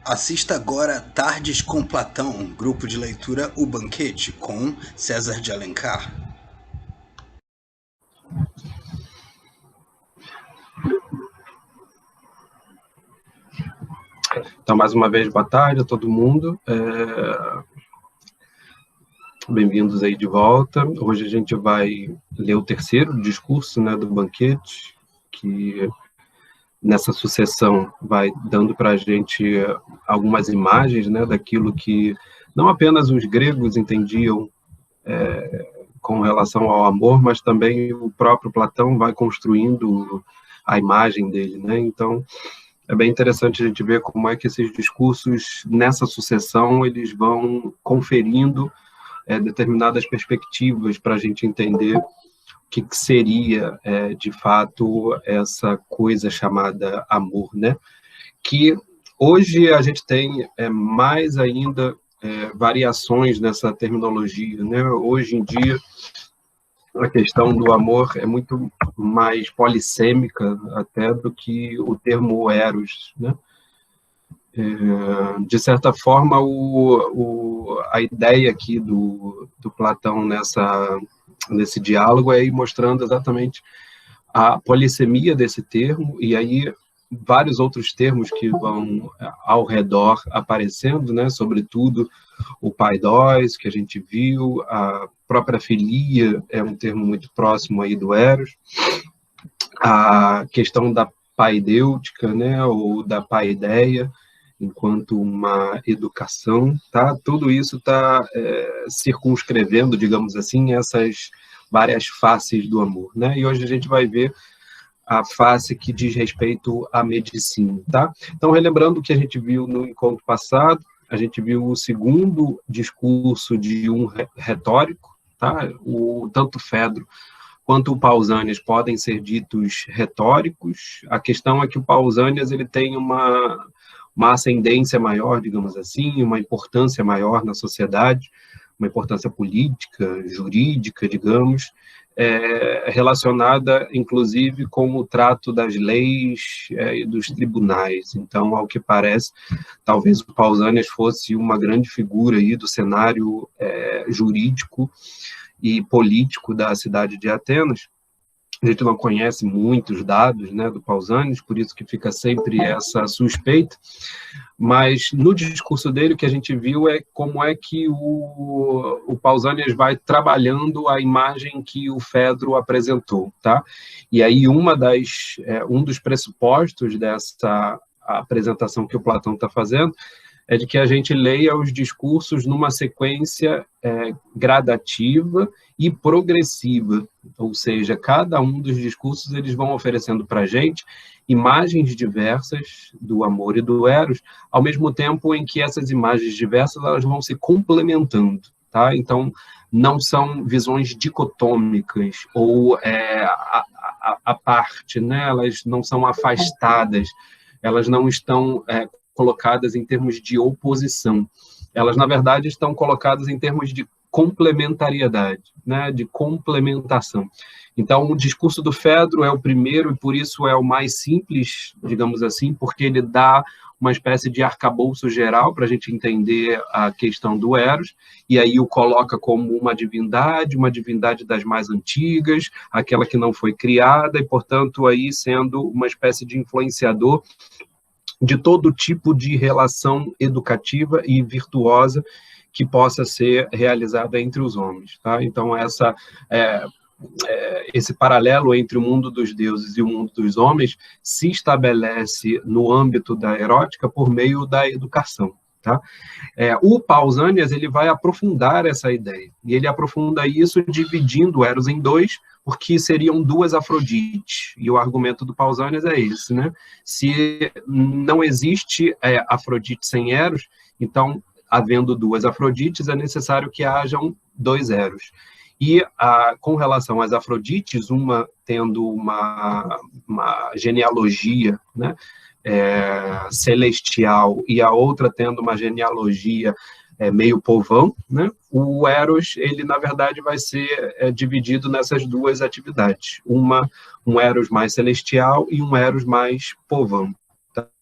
Assista agora Tardes com Platão, grupo de leitura O Banquete, com César de Alencar. Então, mais uma vez, boa tarde a todo mundo. Bem-vindos aí de volta. Hoje a gente vai ler o terceiro discurso, né, do Banquete, que nessa sucessão vai dando para a gente algumas imagens, né, daquilo que não apenas os gregos entendiam com relação ao amor, mas também o próprio Platão vai construindo a imagem dele, né? Então, é bem interessante a gente ver como é que esses discursos, nessa sucessão, eles vão conferindo determinadas perspectivas para a gente entender o que seria, de fato, essa coisa chamada amor, né? Que hoje a gente tem mais ainda variações nessa terminologia, né? Hoje em dia, a questão do amor é muito mais polissêmica até do que o termo eros, né? De certa forma, a ideia aqui do Platão nesse diálogo é ir mostrando exatamente a polissemia desse termo, e aí vários outros termos que vão ao redor aparecendo, né? Sobretudo o paidós, que a gente viu, a própria filia é um termo muito próximo aí do eros, a questão da paidêutica, né? Ou da paideia, enquanto uma educação, tá? Tudo isso está circunscrevendo, digamos assim, essas várias faces do amor, né? E hoje a gente vai ver a face que diz respeito à medicina, tá? Então, relembrando o que a gente viu no encontro passado, a gente viu o segundo discurso de um retórico, tá? Tanto Fedro quanto o Pausanias podem ser ditos retóricos. A questão é que o Pausanias ele tem uma ascendência maior, digamos assim, uma importância maior na sociedade, uma importância política, jurídica, digamos, relacionada, inclusive, com o trato das leis e dos tribunais. Então, ao que parece, talvez o Pausanias fosse uma grande figura aí do cenário jurídico e político da cidade de Atenas. A gente não conhece muitos dados, né, do Pausanias, por isso que fica sempre essa suspeita, mas no discurso dele o que a gente viu é como é que o Pausanias vai trabalhando a imagem que o Fedro apresentou, tá? E aí um dos pressupostos dessa apresentação que o Platão está fazendo é de que a gente leia os discursos numa sequência gradativa e progressiva, ou seja, cada um dos discursos eles vão oferecendo para a gente imagens diversas do amor e do eros, ao mesmo tempo em que essas imagens diversas elas vão se complementando, tá? Então, não são visões dicotômicas ou à parte, né? Elas não são afastadas, elas não estão colocadas em termos de oposição. Elas, na verdade, estão colocadas em termos de complementariedade, né, de complementação. Então, o discurso do Fedro é o primeiro e, por isso, é o mais simples, digamos assim, porque ele dá uma espécie de arcabouço geral para a gente entender a questão do eros, e aí o coloca como uma divindade das mais antigas, aquela que não foi criada, e, portanto, aí sendo uma espécie de influenciador de todo tipo de relação educativa e virtuosa que possa ser realizada entre os homens, tá? Então, esse paralelo entre o mundo dos deuses e o mundo dos homens se estabelece no âmbito da erótica por meio da educação, tá? O Pausanias ele vai aprofundar essa ideia, e ele aprofunda isso dividindo o Eros em dois, porque seriam duas Afrodites, e o argumento do Pausanias é esse, né? Se não existe Afrodite sem Eros, então, havendo duas Afrodites, é necessário que hajam dois Eros. E com relação às Afrodites, uma tendo uma genealogia, né, celestial, e a outra tendo uma genealogia meio povão, né? O Eros, ele, na verdade, vai ser dividido nessas duas atividades. Um Eros mais celestial e um Eros mais povão.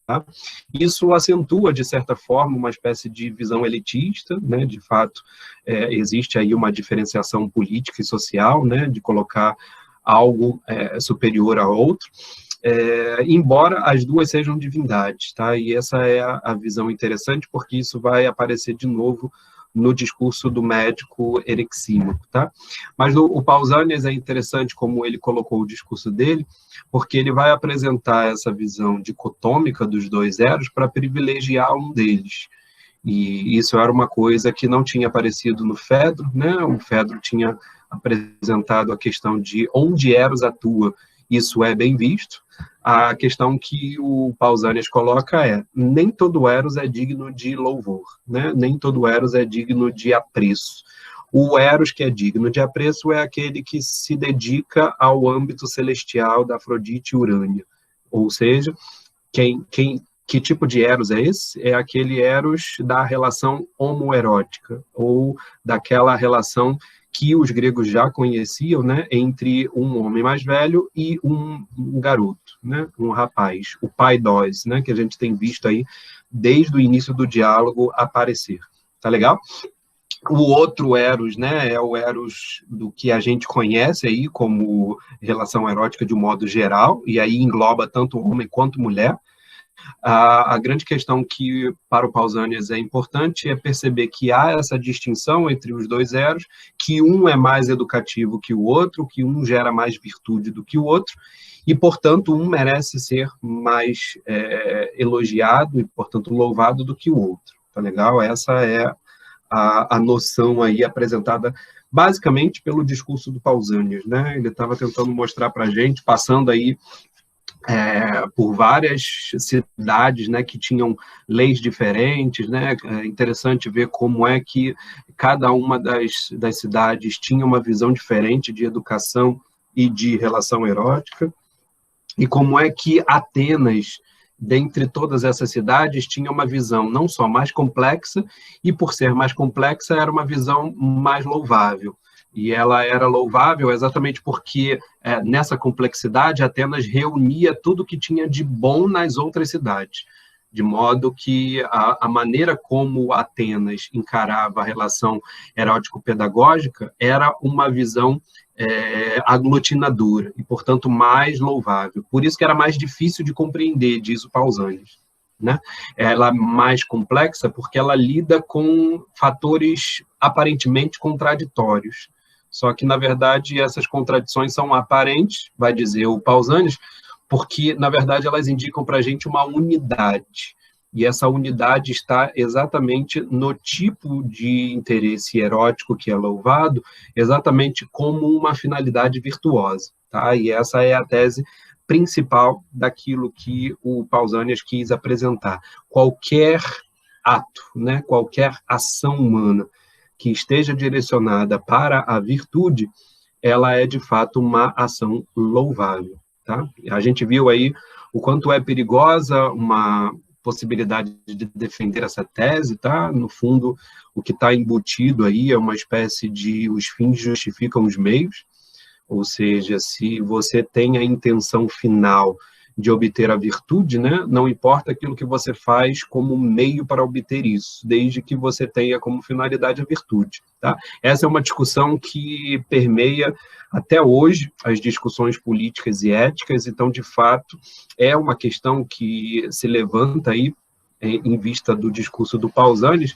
Tá? Isso acentua, de certa forma, uma espécie de visão elitista, né? De fato, existe aí uma diferenciação política e social, né? De colocar algo superior a outro, embora as duas sejam divindades, tá? E essa é a visão interessante, porque isso vai aparecer de novo no discurso do médico Erexímaco, tá? Mas o Pausanias é interessante como ele colocou o discurso dele, porque ele vai apresentar essa visão dicotômica dos dois eros para privilegiar um deles. E isso era uma coisa que não tinha aparecido no Fedro, né? O Fedro tinha apresentado a questão de onde Eros atua, isso é bem visto. A questão que o Pausanias coloca nem todo Eros é digno de louvor, né? Nem todo Eros é digno de apreço. O Eros que é digno de apreço é aquele que se dedica ao âmbito celestial da Afrodite e Urânia, ou seja, que tipo de Eros é esse? É aquele Eros da relação homoerótica, ou daquela relação que os gregos já conheciam, né, entre um homem mais velho e um garoto, né, um rapaz, o paidós, né, que a gente tem visto aí desde o início do diálogo aparecer. Tá legal? O outro Eros, né, é o Eros do que a gente conhece aí como relação erótica de um modo geral, e aí engloba tanto homem quanto mulher. A grande questão que, para o Pausanias, é importante é perceber que há essa distinção entre os dois eros, que um é mais educativo que o outro, que um gera mais virtude do que o outro, e, portanto, um merece ser mais elogiado e, portanto, louvado do que o outro. Tá legal? Essa é a noção aí apresentada basicamente pelo discurso do Pausanias, né? Ele estava tentando mostrar para a gente, passando aí por várias cidades, né, que tinham leis diferentes, né? É interessante ver como é que cada uma das cidades tinha uma visão diferente de educação e de relação erótica, e como é que Atenas, dentre todas essas cidades, tinha uma visão não só mais complexa, e por ser mais complexa, era uma visão mais louvável. E ela era louvável exatamente porque, nessa complexidade, Atenas reunia tudo que tinha de bom nas outras cidades, de modo que a maneira como Atenas encarava a relação erótico-pedagógica era uma visão aglutinadora e, portanto, mais louvável. Por isso que era mais difícil de compreender, diz o Pausanias, né? Ela é mais complexa porque ela lida com fatores aparentemente contraditórios. Só que, na verdade, essas contradições são aparentes, vai dizer o Pausanias, porque, na verdade, elas indicam para a gente uma unidade. E essa unidade está exatamente no tipo de interesse erótico que é louvado, exatamente como uma finalidade virtuosa. Tá? E essa é a tese principal daquilo que o Pausanias quis apresentar. Qualquer ato, né, qualquer ação humana que esteja direcionada para a virtude, ela é, de fato, uma ação louvável. Tá? A gente viu aí o quanto é perigosa uma possibilidade de defender essa tese, tá? No fundo, o que está embutido aí é uma espécie de os fins justificam os meios, ou seja, se você tem a intenção final de obter a virtude, né, não importa aquilo que você faz como meio para obter isso, desde que você tenha como finalidade a virtude. Tá? Essa é uma discussão que permeia até hoje as discussões políticas e éticas, então, de fato, é uma questão que se levanta aí em vista do discurso do Pausanias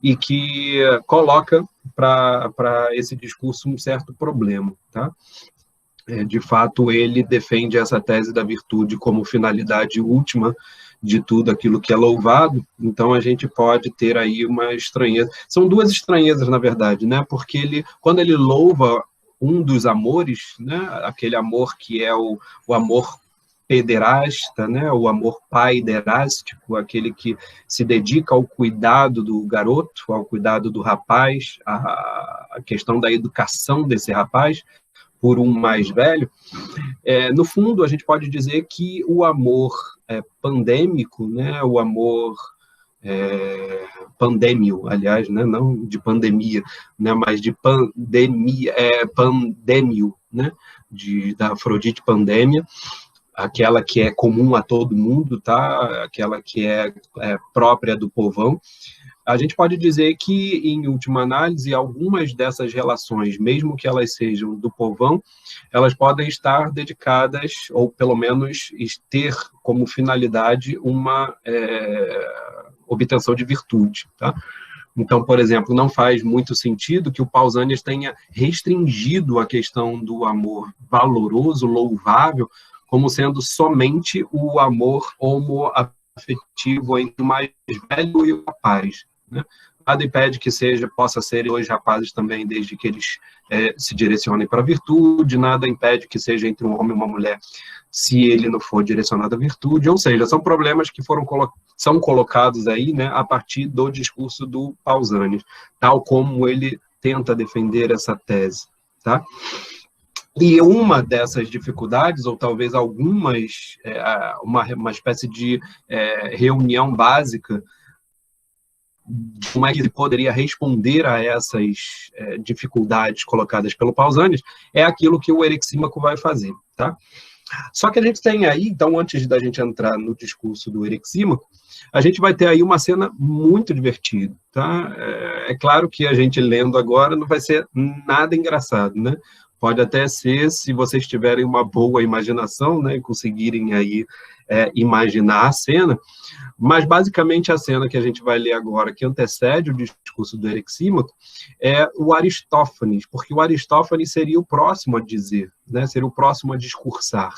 e que coloca para esse discurso um certo problema, tá? De fato, ele defende essa tese da virtude como finalidade última de tudo aquilo que é louvado, então a gente pode ter aí uma estranheza. São duas estranhezas, na verdade, né? Porque quando ele louva um dos amores, né? Aquele amor que é o amor pederasta, né? O amor paiderástico, aquele que se dedica ao cuidado do garoto, ao cuidado do rapaz, a questão da educação desse rapaz, por um mais velho, no fundo, a gente pode dizer que o amor pandêmico, né, o amor pandêmio, aliás, né, não de pandemia, né, mas de pandemia, pandêmio, né, da Afrodite Pandêmia, aquela que é comum a todo mundo, tá? Aquela que é própria do povão. A gente pode dizer que, em última análise, algumas dessas relações, mesmo que elas sejam do povão, elas podem estar dedicadas, ou pelo menos ter como finalidade uma obtenção de virtude, tá? Então, por exemplo, não faz muito sentido que o Pausanias tenha restringido a questão do amor valoroso, louvável, como sendo somente o amor homoafetivo entre o mais velho e o rapaz, né? Nada impede que possa ser dois rapazes também, desde que eles se direcionem para a virtude, nada impede que seja entre um homem e uma mulher, se ele não for direcionado à virtude, ou seja, são problemas que são colocados aí, né, a partir do discurso do Pausanias, tal como ele tenta defender essa tese, tá? E uma dessas dificuldades, ou talvez algumas, uma espécie de reunião básica, como é que ele poderia responder a essas dificuldades colocadas pelo Pausanias, é aquilo que o Erexímaco vai fazer, tá? Só que a gente tem aí, então, antes da gente entrar no discurso do Erexímaco, a gente vai ter aí uma cena muito divertida, tá? É claro que a gente lendo agora não vai ser nada engraçado, né? Pode até ser, se vocês tiverem uma boa imaginação, né, e conseguirem aí imaginar a cena, mas basicamente a cena que a gente vai ler agora, que antecede o discurso do Erexímaco, é o Aristófanes, porque o Aristófanes seria o próximo a dizer, né, seria o próximo a discursar.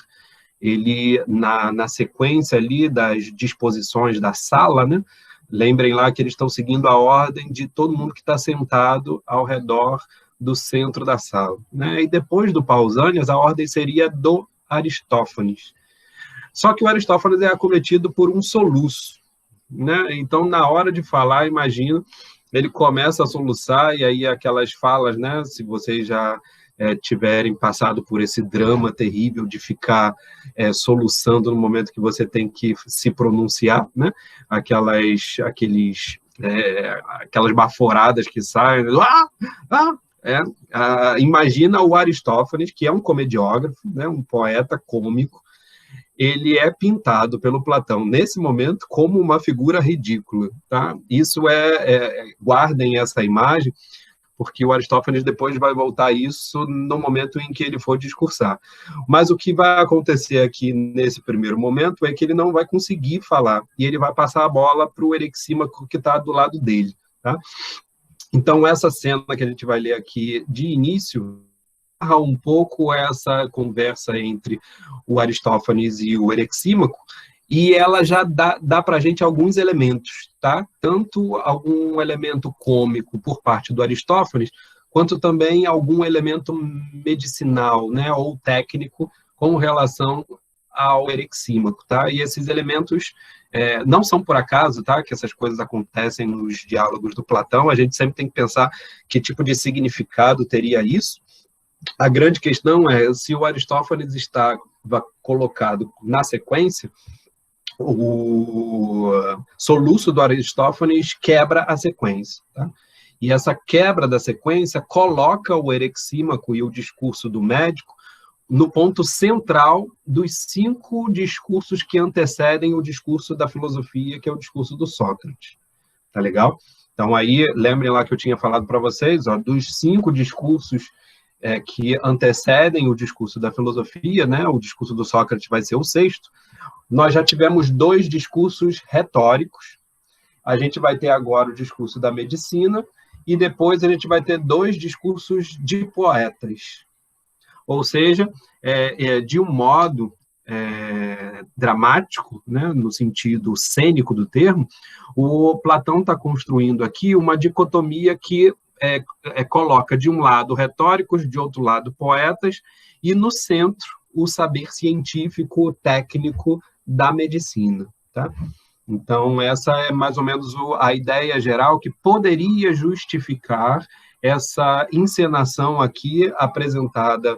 Ele, na sequência ali das disposições da sala, né, lembrem lá que eles estão seguindo a ordem de todo mundo que está sentado ao redor do centro da sala, né? E depois do Pausanias, a ordem seria do Aristófanes. Só que o Aristófanes é acometido por um soluço, né? Então, na hora de falar, imagina, ele começa a soluçar, e aí aquelas falas, né? Se vocês já tiverem passado por esse drama terrível de ficar soluçando no momento que você tem que se pronunciar, né? Aquelas baforadas que saem, imagina o Aristófanes, que é um comediógrafo, né, um poeta cômico, ele é pintado pelo Platão, nesse momento, como uma figura ridícula, tá? Isso guardem essa imagem, porque o Aristófanes depois vai voltar a isso no momento em que ele for discursar. Mas o que vai acontecer aqui nesse primeiro momento é que ele não vai conseguir falar, e ele vai passar a bola para o Erexímaco, que está do lado dele, tá? Então, essa cena que a gente vai ler aqui de início narra um pouco essa conversa entre o Aristófanes e o Erexímaco, e ela já dá para a gente alguns elementos, tá? Tanto algum elemento cômico por parte do Aristófanes, quanto também algum elemento medicinal, né, ou técnico com relação ao Erexímaco, tá? E esses elementos não são por acaso, tá? Que essas coisas acontecem nos diálogos do Platão, a gente sempre tem que pensar que tipo de significado teria isso. A grande questão é se o Aristófanes está colocado na sequência, o soluço do Aristófanes quebra a sequência, tá? E essa quebra da sequência coloca o Erexímaco e o discurso do médico no ponto central dos 5 discursos que antecedem o discurso da filosofia, que é o discurso do Sócrates. Tá legal? Então, aí, lembrem lá que eu tinha falado para vocês, ó, dos 5 discursos que antecedem o discurso da filosofia, né, o discurso do Sócrates vai ser o 6º, nós já tivemos 2 discursos retóricos, a gente vai ter agora o discurso da medicina, e depois a gente vai ter 2 discursos de poetas. Ou seja, de um modo dramático, né, no sentido cênico do termo, o Platão está construindo aqui uma dicotomia que coloca de um lado retóricos, de outro lado poetas, e no centro o saber científico, técnico da medicina, tá? Então, essa é mais ou menos a ideia geral que poderia justificar essa encenação aqui apresentada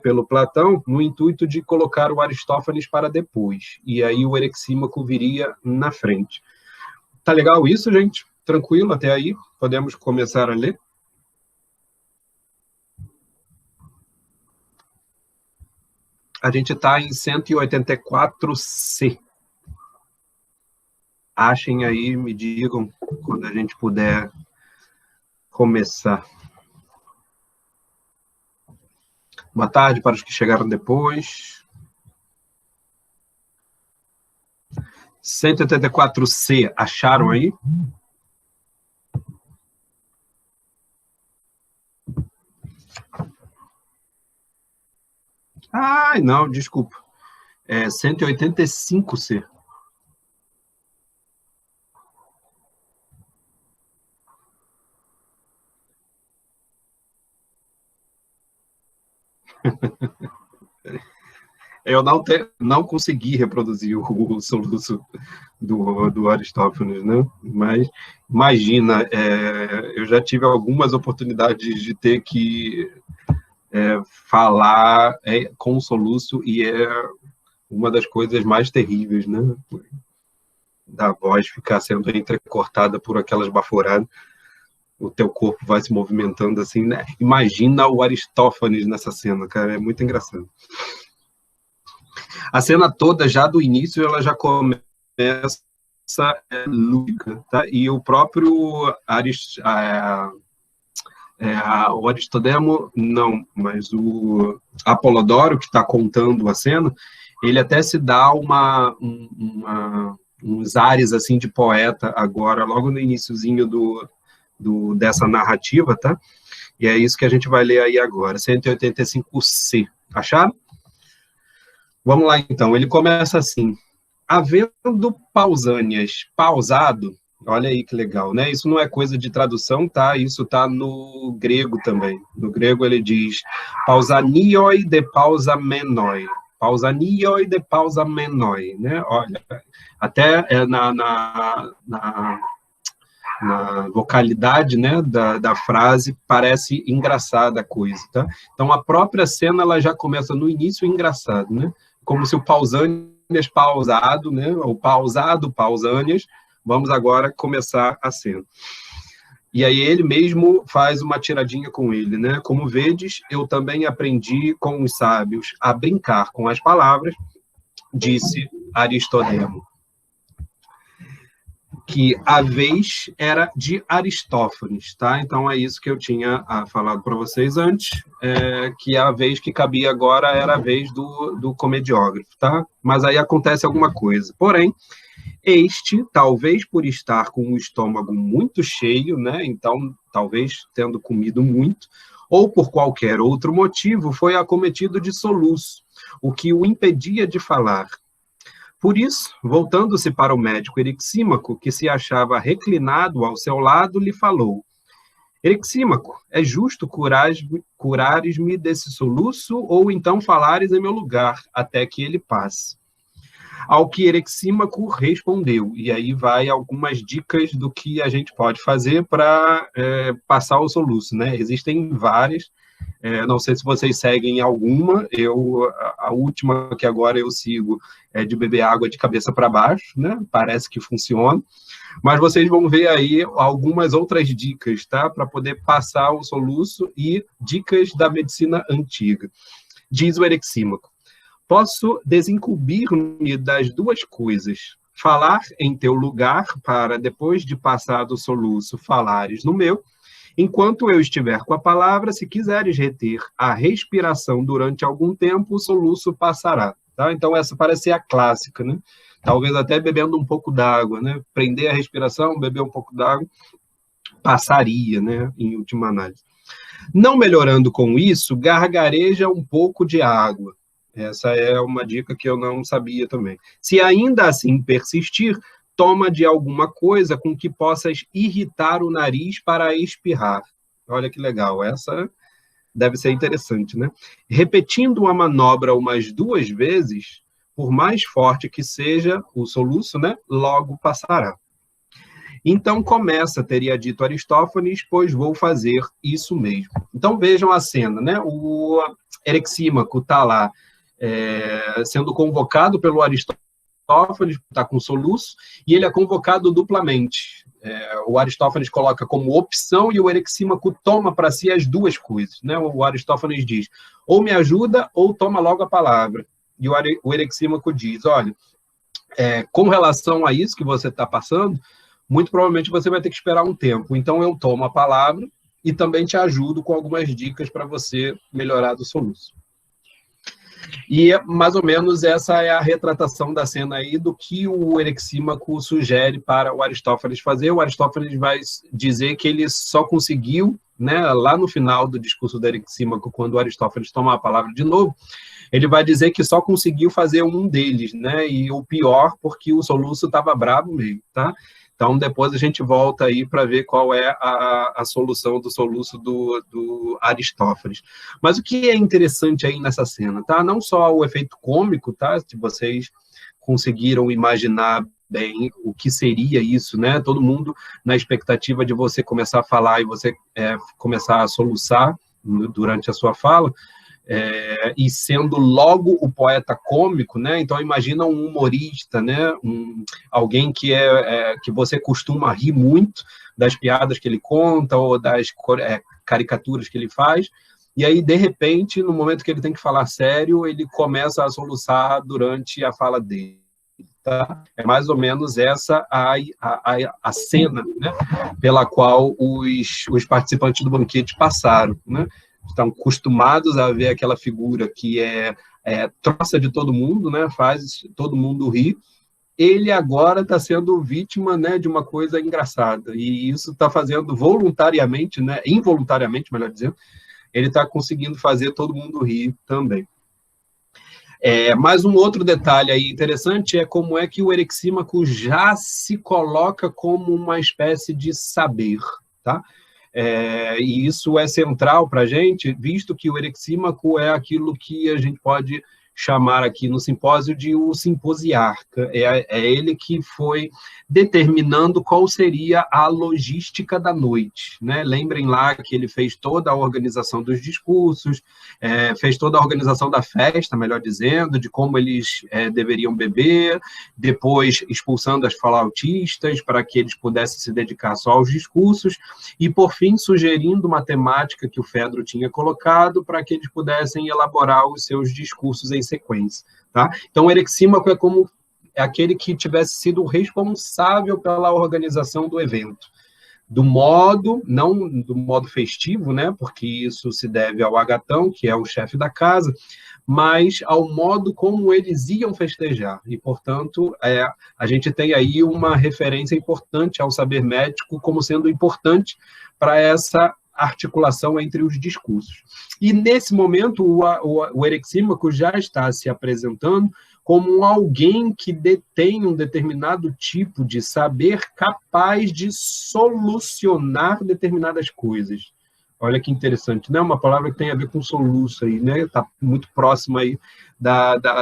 pelo Platão, no intuito de colocar o Aristófanes para depois, e aí o Erexímaco viria na frente. Tá legal isso, gente? Tranquilo até aí? Podemos começar a ler? A gente está em 184C. Achem aí, me digam quando a gente puder começar. Boa tarde para os que chegaram depois. 184C, acharam aí? Ai, não, desculpa. É 185C. Eu não consegui reproduzir o soluço do Aristófanes, né? Mas imagina, eu já tive algumas oportunidades de ter que falar com o soluço e é uma das coisas mais terríveis, né? Da voz ficar sendo entrecortada por aquelas baforadas. O teu corpo vai se movimentando assim, né? Imagina o Aristófanes nessa cena, cara, é muito engraçado. A cena toda, já do início, ela já começa lúdica, tá? E o próprio o Aristodemo, não, mas o Apolodoro, que está contando a cena, ele até se dá uns ares assim de poeta agora, logo no iniciozinho dessa narrativa, tá? E é isso que a gente vai ler aí agora, 185C. Acharam? Vamos lá, então. Ele começa assim. Havendo Pausânias pausado, olha aí que legal, né? Isso não é coisa de tradução, tá? Isso tá no grego também. No grego ele diz pausanioi de pausamenoi. Pausanioi de pausamenoi, né? Olha, até na vocalidade, né, da frase, parece engraçada a coisa, tá? Então, a própria cena, ela já começa no início engraçado, né? Como se o Pausânias pausado, né? Ou pausado, Pausânias, vamos agora começar a cena. E aí ele mesmo faz uma tiradinha com ele, né? Como vedes, eu também aprendi com os sábios a brincar com as palavras, disse Aristodemo. Que a vez era de Aristófanes, tá? Então é isso que eu tinha falado para vocês antes, que a vez que cabia agora era a vez do comediógrafo, tá? Mas aí acontece alguma coisa. Porém, este, talvez por estar com o estômago muito cheio, né? Então, talvez tendo comido muito, ou por qualquer outro motivo, foi acometido de soluço, o que o impedia de falar. Por isso, voltando-se para o médico Erixímaco, que se achava reclinado ao seu lado, lhe falou: Erixímaco, é justo curares-me desse soluço, ou então falares em meu lugar, até que ele passe. Ao que Erixímaco respondeu, e aí vai algumas dicas do que a gente pode fazer para passar o soluço, né? Existem várias. Não sei se vocês seguem alguma, a última que agora eu sigo é de beber água de cabeça para baixo, né? Parece que funciona, mas vocês vão ver aí algumas outras dicas, tá? Para poder passar o soluço e dicas da medicina antiga. Diz o Erixímaco: posso desincumbir-me das duas coisas, falar em teu lugar para, depois de passado o soluço, falares no meu. Enquanto eu estiver com a palavra, se quiseres reter a respiração durante algum tempo, o soluço passará. Tá? Então, essa parece ser a clássica, né? Talvez até bebendo um pouco d'água, né? Prender a respiração, beber um pouco d'água, passaria, né? Em última análise. Não melhorando com isso, gargareja um pouco de água. Essa é uma dica que eu não sabia também. Se ainda assim persistir, toma de alguma coisa com que possas irritar o nariz para espirrar. Olha que legal, essa deve ser interessante, né? Repetindo a manobra umas 2 vezes, por mais forte que seja o soluço, né? Logo passará. Então começa, teria dito Aristófanes, pois vou fazer isso mesmo. Então vejam a cena, né? O Erixímaco está lá sendo convocado pelo Aristófanes Aristófanes, está com soluço, e ele é convocado duplamente. O Aristófanes coloca como opção e o Erexímaco toma para si as duas coisas, né? O Aristófanes diz, ou me ajuda ou toma logo a palavra. E o Erexímaco diz, olha, com relação a isso que você está passando, muito provavelmente você vai ter que esperar um tempo. Então eu tomo a palavra e também te ajudo com algumas dicas para você melhorar do soluço. E mais ou menos essa é a retratação da cena aí do que o Erexímaco sugere para o Aristófanes fazer. O Aristófanes vai dizer que ele só conseguiu, né, lá no final do discurso do Erexímaco, quando o Aristófanes toma a palavra de novo, ele vai dizer que só conseguiu fazer um deles, né, e o pior porque o soluço estava bravo mesmo, tá? Então, depois a gente volta aí para ver qual é a solução do soluço do Aristófanes. Mas o que é interessante aí nessa cena, tá? Não só o efeito cômico, tá? Se vocês conseguiram imaginar bem o que seria isso, né? Todo mundo na expectativa de você começar a falar e você começar a soluçar durante a sua fala, e sendo logo o poeta cômico, né? Então imagina um humorista, né? Alguém que que você costuma rir muito das piadas que ele conta ou das caricaturas que ele faz, e aí de repente no momento que ele tem que falar sério ele começa a soluçar durante a fala dele. Tá? É mais ou menos essa a cena, né? Pela qual os participantes do banquete passaram, né? Estão acostumados a ver aquela figura que troça de todo mundo, né? Faz todo mundo rir. Ele agora está sendo vítima, né, de uma coisa engraçada, e isso está fazendo voluntariamente, né, involuntariamente, melhor dizendo, ele está conseguindo fazer todo mundo rir também. Mas um outro detalhe aí interessante é como é que o Erexímaco já se coloca como uma espécie de saber, tá? E isso é central para a gente, visto que o Erexímaco é aquilo que a gente pode chamar aqui no simpósio de o simposiarca. É ele que foi determinando qual seria a logística da noite, né? Lembrem lá que ele fez toda a organização dos discursos, fez toda a organização da festa, melhor dizendo, de como eles deveriam beber, depois expulsando as flautistas para que eles pudessem se dedicar só aos discursos, e, por fim, sugerindo uma temática que o Fedro tinha colocado para que eles pudessem elaborar os seus discursos em sequência. Tá? Então, o Erexímaco é aquele que tivesse sido responsável pela organização do evento. Do modo, não do modo festivo, né, porque isso se deve ao Agatão, que é o chefe da casa, mas ao modo como eles iam festejar. E, portanto, a gente tem aí uma referência importante ao saber médico como sendo importante para essa articulação entre os discursos. E, nesse momento, o Erexímaco já está se apresentando como alguém que detém um determinado tipo de saber capaz de solucionar determinadas coisas. Olha que interessante, né? Uma palavra que tem a ver com soluço aí, né? Está muito próxima aí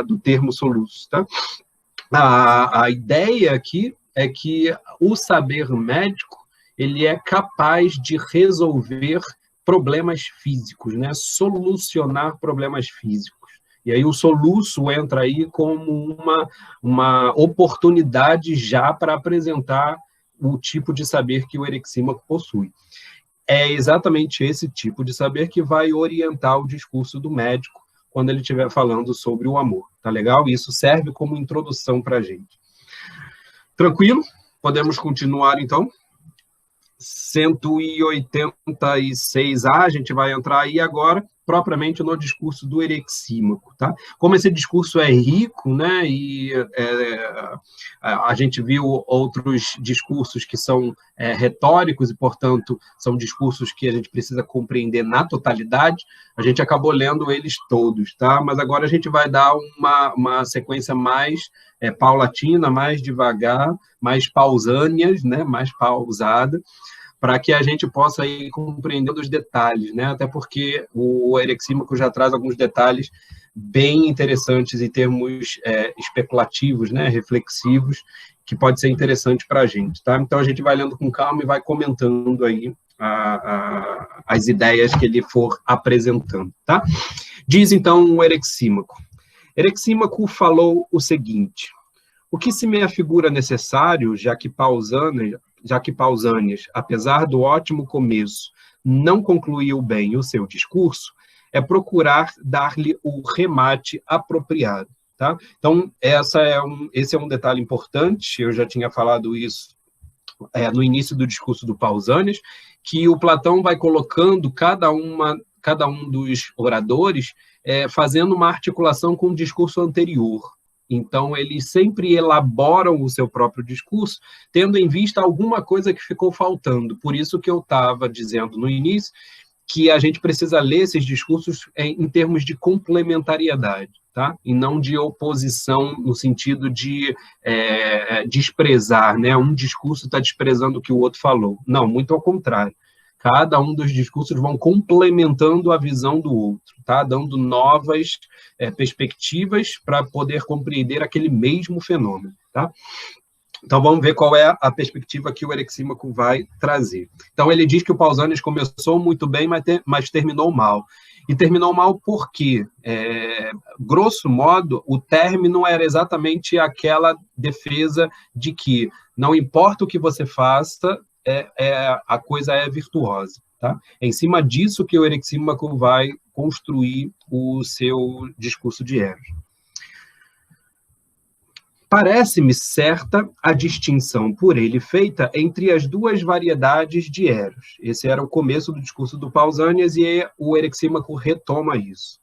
do termo soluço, tá? A ideia aqui é que o saber médico ele é capaz de resolver problemas físicos, né? Solucionar problemas físicos. E aí o soluço entra aí como uma oportunidade já para apresentar o tipo de saber que o Erexímaco possui. É exatamente esse tipo de saber que vai orientar o discurso do médico quando ele estiver falando sobre o amor. Tá legal? Isso serve como introdução para a gente. Tranquilo? Podemos continuar, então? 186A, a gente vai entrar aí agora, propriamente no discurso do Erexímaco, tá? Como esse discurso é rico, né, e a gente viu outros discursos que são retóricos e, portanto, são discursos que a gente precisa compreender na totalidade, a gente acabou lendo eles todos, tá? Mas agora a gente vai dar uma sequência mais paulatina, mais devagar, mais pausâneas, né, mais pausada, para que a gente possa ir compreendendo os detalhes, né? Até porque o Erexímaco já traz alguns detalhes bem interessantes em termos especulativos, né? Reflexivos, que pode ser interessante para a gente, tá? Então, a gente vai lendo com calma e vai comentando aí as ideias que ele for apresentando, tá? Diz, então, o Erexímaco. Erexímaco falou o seguinte: O que se me afigura necessário, já que Pausanias, apesar do ótimo começo, não concluiu bem o seu discurso, é procurar dar-lhe o remate apropriado. Tá? Então, esse é um detalhe importante, eu já tinha falado isso no início do discurso do Pausanias, que o Platão vai colocando cada um dos oradores fazendo uma articulação com o discurso anterior. Então, eles sempre elaboram o seu próprio discurso, tendo em vista alguma coisa que ficou faltando. Por isso que eu estava dizendo no início que a gente precisa ler esses discursos em termos de complementariedade, tá? E não de oposição no sentido de desprezar, né? Um discurso está desprezando o que o outro falou. Não, muito ao contrário. Cada um dos discursos vão complementando a visão do outro, tá? Dando novas perspectivas para poder compreender aquele mesmo fenômeno. Tá? Então, vamos ver qual é a perspectiva que o Eryxímaco vai trazer. Então, ele diz que o Pausanias começou muito bem, mas terminou mal. E terminou mal porque, grosso modo, o término era exatamente aquela defesa de que não importa o que você faça, a coisa é virtuosa. Tá? É em cima disso que o Eryxímaco vai construir o seu discurso de Eros. Parece-me certa a distinção por ele feita entre as duas variedades de Eros. Esse era o começo do discurso do Pausanias e o Eryxímaco retoma isso.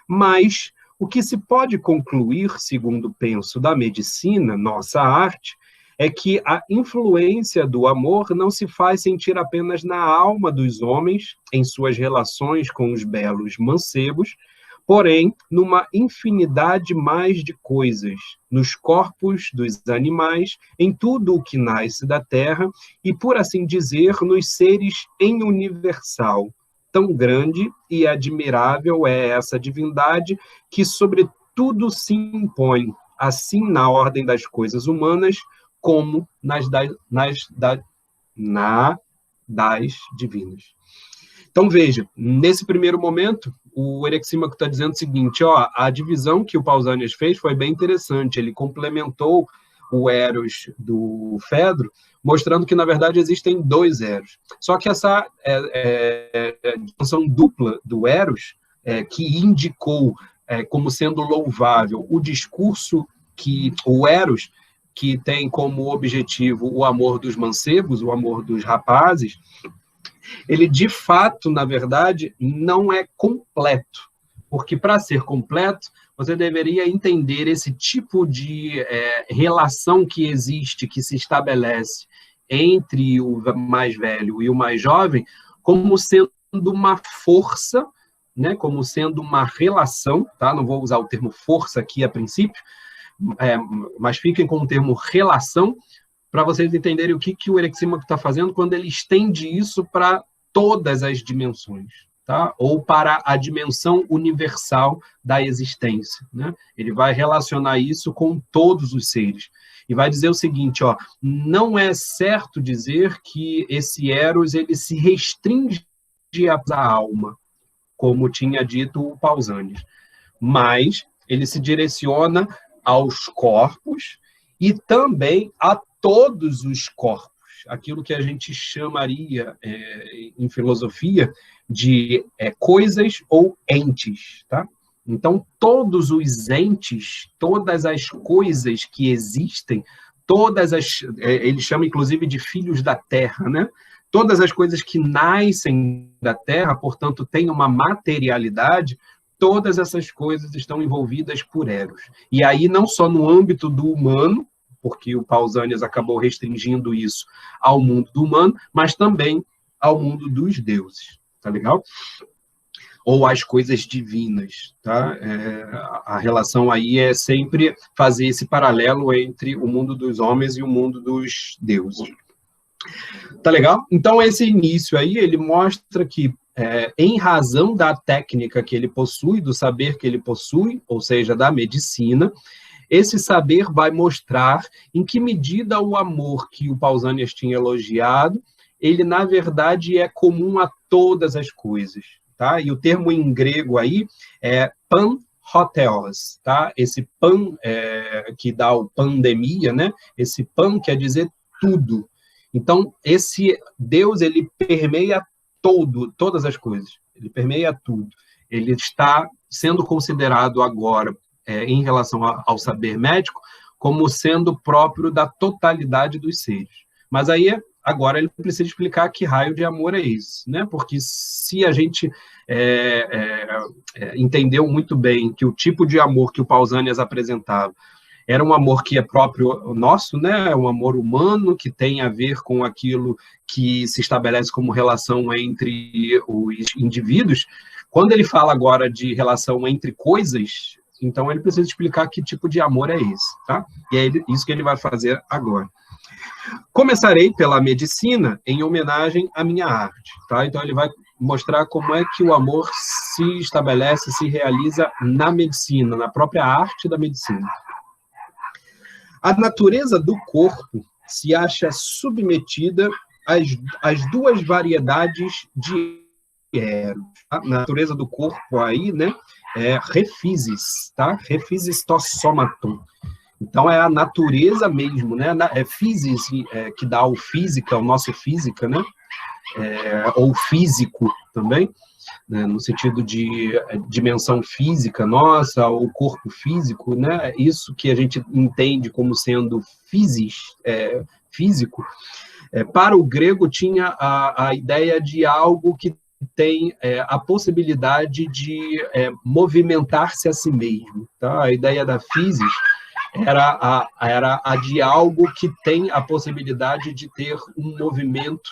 Mas o que se pode concluir, segundo penso, da medicina, nossa arte, é que a influência do amor não se faz sentir apenas na alma dos homens, em suas relações com os belos mancebos, porém, numa infinidade mais de coisas, nos corpos dos animais, em tudo o que nasce da terra, e, por assim dizer, nos seres em universal. Tão grande e admirável é essa divindade que, sobretudo, se impõe, assim na ordem das coisas humanas, como das divinas. Então, veja, nesse primeiro momento, o Eryxímaco está dizendo o seguinte, a divisão que o Pausanias fez foi bem interessante, ele complementou o Eros do Fedro, mostrando que, na verdade, existem dois Eros. Só que essa dimensão dupla do Eros, que indicou como sendo louvável o discurso que o Eros, que tem como objetivo o amor dos mancebos, o amor dos rapazes, ele, de fato, na verdade, não é completo. Porque, para ser completo, você deveria entender esse tipo de relação que existe, que se estabelece entre o mais velho e o mais jovem, como sendo uma força, né? Como sendo uma relação, tá? Não vou usar o termo força aqui a princípio, mas fiquem com o termo relação, para vocês entenderem o que o Eryxímaco está fazendo quando ele estende isso para todas as dimensões, tá? Ou para a dimensão universal da existência. Né? Ele vai relacionar isso com todos os seres. E vai dizer o seguinte, não é certo dizer que esse Eros ele se restringe à alma, como tinha dito o Pausanias, mas ele se direciona aos corpos e também a todos os corpos, aquilo que a gente chamaria em filosofia de coisas ou entes, tá? Então, todos os entes, todas as coisas que existem, ele chama inclusive de filhos da terra, né? Todas as coisas que nascem da terra, portanto, têm uma materialidade, todas essas coisas estão envolvidas por Eros. E aí, não só no âmbito do humano, porque o Pausanias acabou restringindo isso ao mundo do humano, mas também ao mundo dos deuses. Tá legal? Ou as coisas divinas. Tá? A relação aí é sempre fazer esse paralelo entre o mundo dos homens e o mundo dos deuses. Tá legal? Então, esse início aí, ele mostra que, em razão da técnica que ele possui, do saber que ele possui, ou seja, da medicina, esse saber vai mostrar em que medida o amor que o Pausanias tinha elogiado, ele, na verdade, é comum a todas as coisas. Tá? E o termo em grego aí é hotheos, tá? Esse pan que dá o pandemia, né? Esse pan quer dizer tudo. Então, esse Deus, ele permeia todas as coisas. Ele permeia tudo. Ele está sendo considerado agora, em relação ao saber médico, como sendo próprio da totalidade dos seres. Mas aí, agora, ele precisa explicar que raio de amor é esse, né? Porque se a gente entendeu muito bem que o tipo de amor que o Pausanias apresentava era um amor que é próprio nosso, né? Um amor humano que tem a ver com aquilo que se estabelece como relação entre os indivíduos. Quando ele fala agora de relação entre coisas, então ele precisa explicar que tipo de amor é esse, tá? E é isso que ele vai fazer agora. Começarei pela medicina em homenagem à minha arte, tá? Então ele vai mostrar como é que o amor se estabelece, se realiza na medicina, na própria arte da medicina. A natureza do corpo se acha submetida às duas variedades de eros. A natureza do corpo aí, né, é refisis, tá? Refisis to somaton. Então, é a natureza mesmo, né? É physis, que dá o física, o nosso física, né? Ou físico também, né? No sentido de dimensão física nossa, o corpo físico, né? Isso que a gente entende como sendo physis, físico. Para o grego, tinha a ideia de algo que tem a possibilidade de movimentar-se a si mesmo, tá? A ideia da physis era a de algo que tem a possibilidade de ter um movimento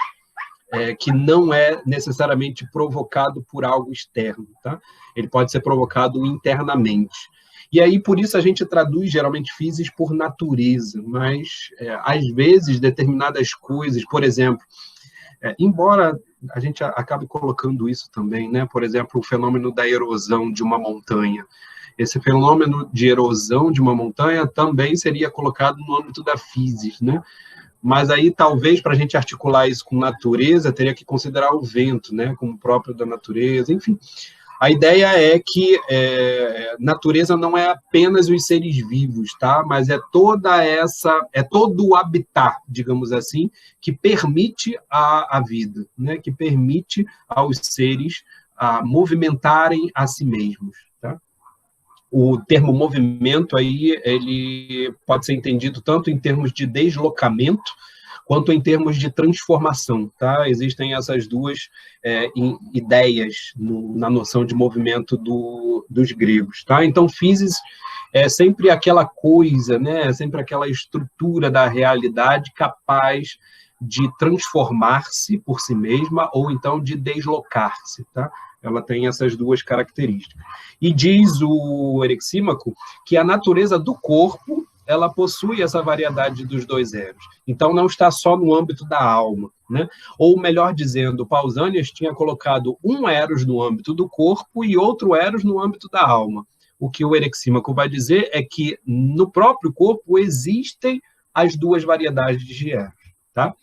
que não é necessariamente provocado por algo externo, tá? Ele pode ser provocado internamente. E aí, por isso, a gente traduz, geralmente, physis por natureza, mas, às vezes, determinadas coisas, por exemplo, embora a gente acabe colocando isso também, né? Por exemplo, o fenômeno da erosão de uma montanha. Esse fenômeno de erosão de uma montanha também seria colocado no âmbito da physis, né? Mas aí, talvez, para a gente articular isso com natureza, teria que considerar o vento, né? Como próprio da natureza, enfim. A ideia é que natureza não é apenas os seres vivos, tá? Mas é todo o habitat, digamos assim, que permite a vida, né? Que permite aos seres movimentarem a si mesmos, tá? O termo movimento aí, ele pode ser entendido tanto em termos de deslocamento, quanto em termos de transformação, tá? Existem essas duas ideias na noção de movimento dos gregos, tá? Então, physis é sempre aquela coisa, né? É sempre aquela estrutura da realidade capaz de transformar-se por si mesma ou então de deslocar-se, tá? Ela tem essas duas características. E diz o Erexímaco que a natureza do corpo ela possui essa variedade dos dois eros. Então, não está só no âmbito da alma, né? Ou, melhor dizendo, Pausanias tinha colocado um eros no âmbito do corpo e outro eros no âmbito da alma. O que o Erexímaco vai dizer é que no próprio corpo existem as duas variedades de eros, tá?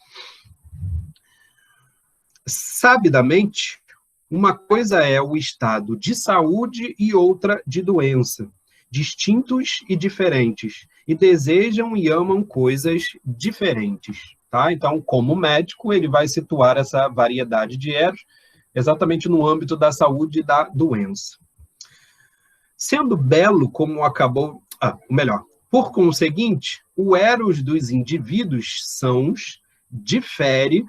Sabidamente, uma coisa é o estado de saúde e outra de doença, distintos e diferentes, e desejam e amam coisas diferentes, tá? Então, como médico, ele vai situar essa variedade de eros exatamente no âmbito da saúde e da doença. Sendo belo, como acabou... melhor, por conseguinte, o eros dos indivíduos sãos difere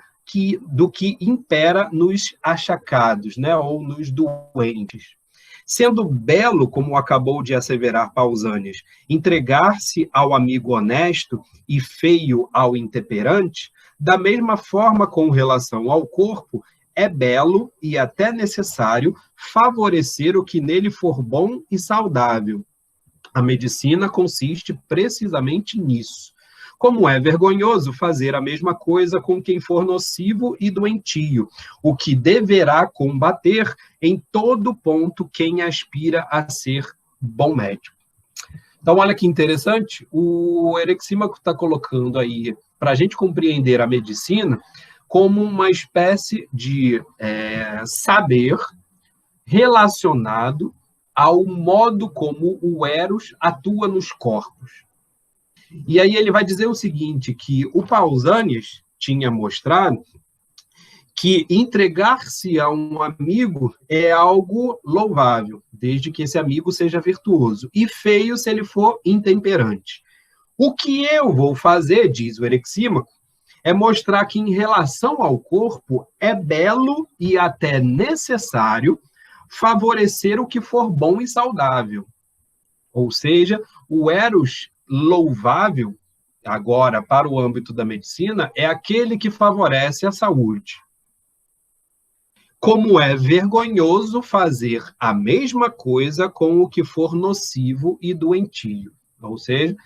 do que impera nos achacados, né, ou nos doentes. Sendo belo, como acabou de asseverar Pausanias, entregar-se ao amigo honesto e feio ao intemperante, da mesma forma com relação ao corpo, é belo e até necessário favorecer o que nele for bom e saudável. A medicina consiste precisamente nisso. Como é vergonhoso fazer a mesma coisa com quem for nocivo e doentio, o que deverá combater em todo ponto quem aspira a ser bom médico. Então, olha que interessante, o Erexímaco está colocando aí, para a gente compreender a medicina, como uma espécie de saber relacionado ao modo como o Eros atua nos corpos. E aí ele vai dizer o seguinte, que o Pausanias tinha mostrado que entregar-se a um amigo é algo louvável, desde que esse amigo seja virtuoso, e feio se ele for intemperante. O que eu vou fazer, diz o Erexímaco, é mostrar que, em relação ao corpo, é belo e até necessário favorecer o que for bom e saudável. Ou seja, o Eros louvável, agora, para o âmbito da medicina, é aquele que favorece a saúde. Como é vergonhoso fazer a mesma coisa com o que for nocivo e doentio. Ou seja,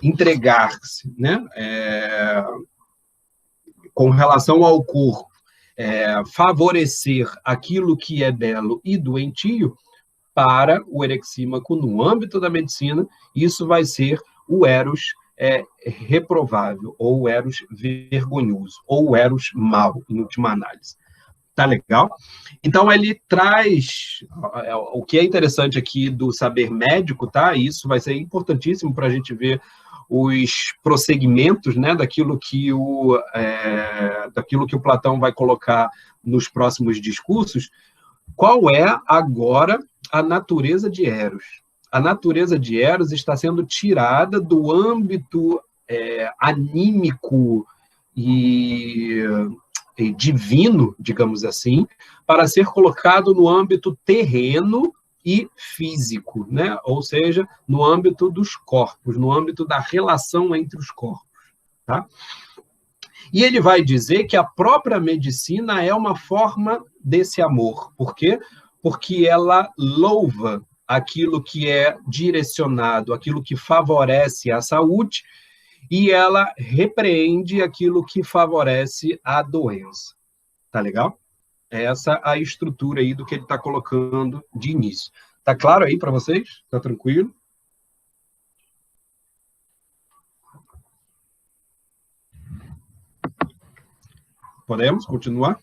entregar-se, né? Com relação ao corpo, favorecer aquilo que é belo e doentio, para o Erexímaco, no âmbito da medicina, isso vai ser o Eros reprovável, ou o Eros vergonhoso, ou o Eros mau, em última análise. Tá legal? Então, ele traz o que é interessante aqui do saber médico, tá? Isso vai ser importantíssimo para a gente ver os prosseguimentos, né, daquilo que o Platão vai colocar nos próximos discursos. Qual é, agora, a natureza de Eros? A natureza de Eros está sendo tirada do âmbito anímico e divino, digamos assim, para ser colocado no âmbito terreno e físico, né? Ou seja, no âmbito dos corpos, no âmbito da relação entre os corpos. Tá? E ele vai dizer que a própria medicina é uma forma desse amor. Por quê? Porque ela louva aquilo que é direcionado, aquilo que favorece a saúde, e ela repreende aquilo que favorece a doença. Tá legal? Essa é a estrutura aí do que ele está colocando de início. Tá claro aí para vocês? Tá tranquilo? Podemos continuar?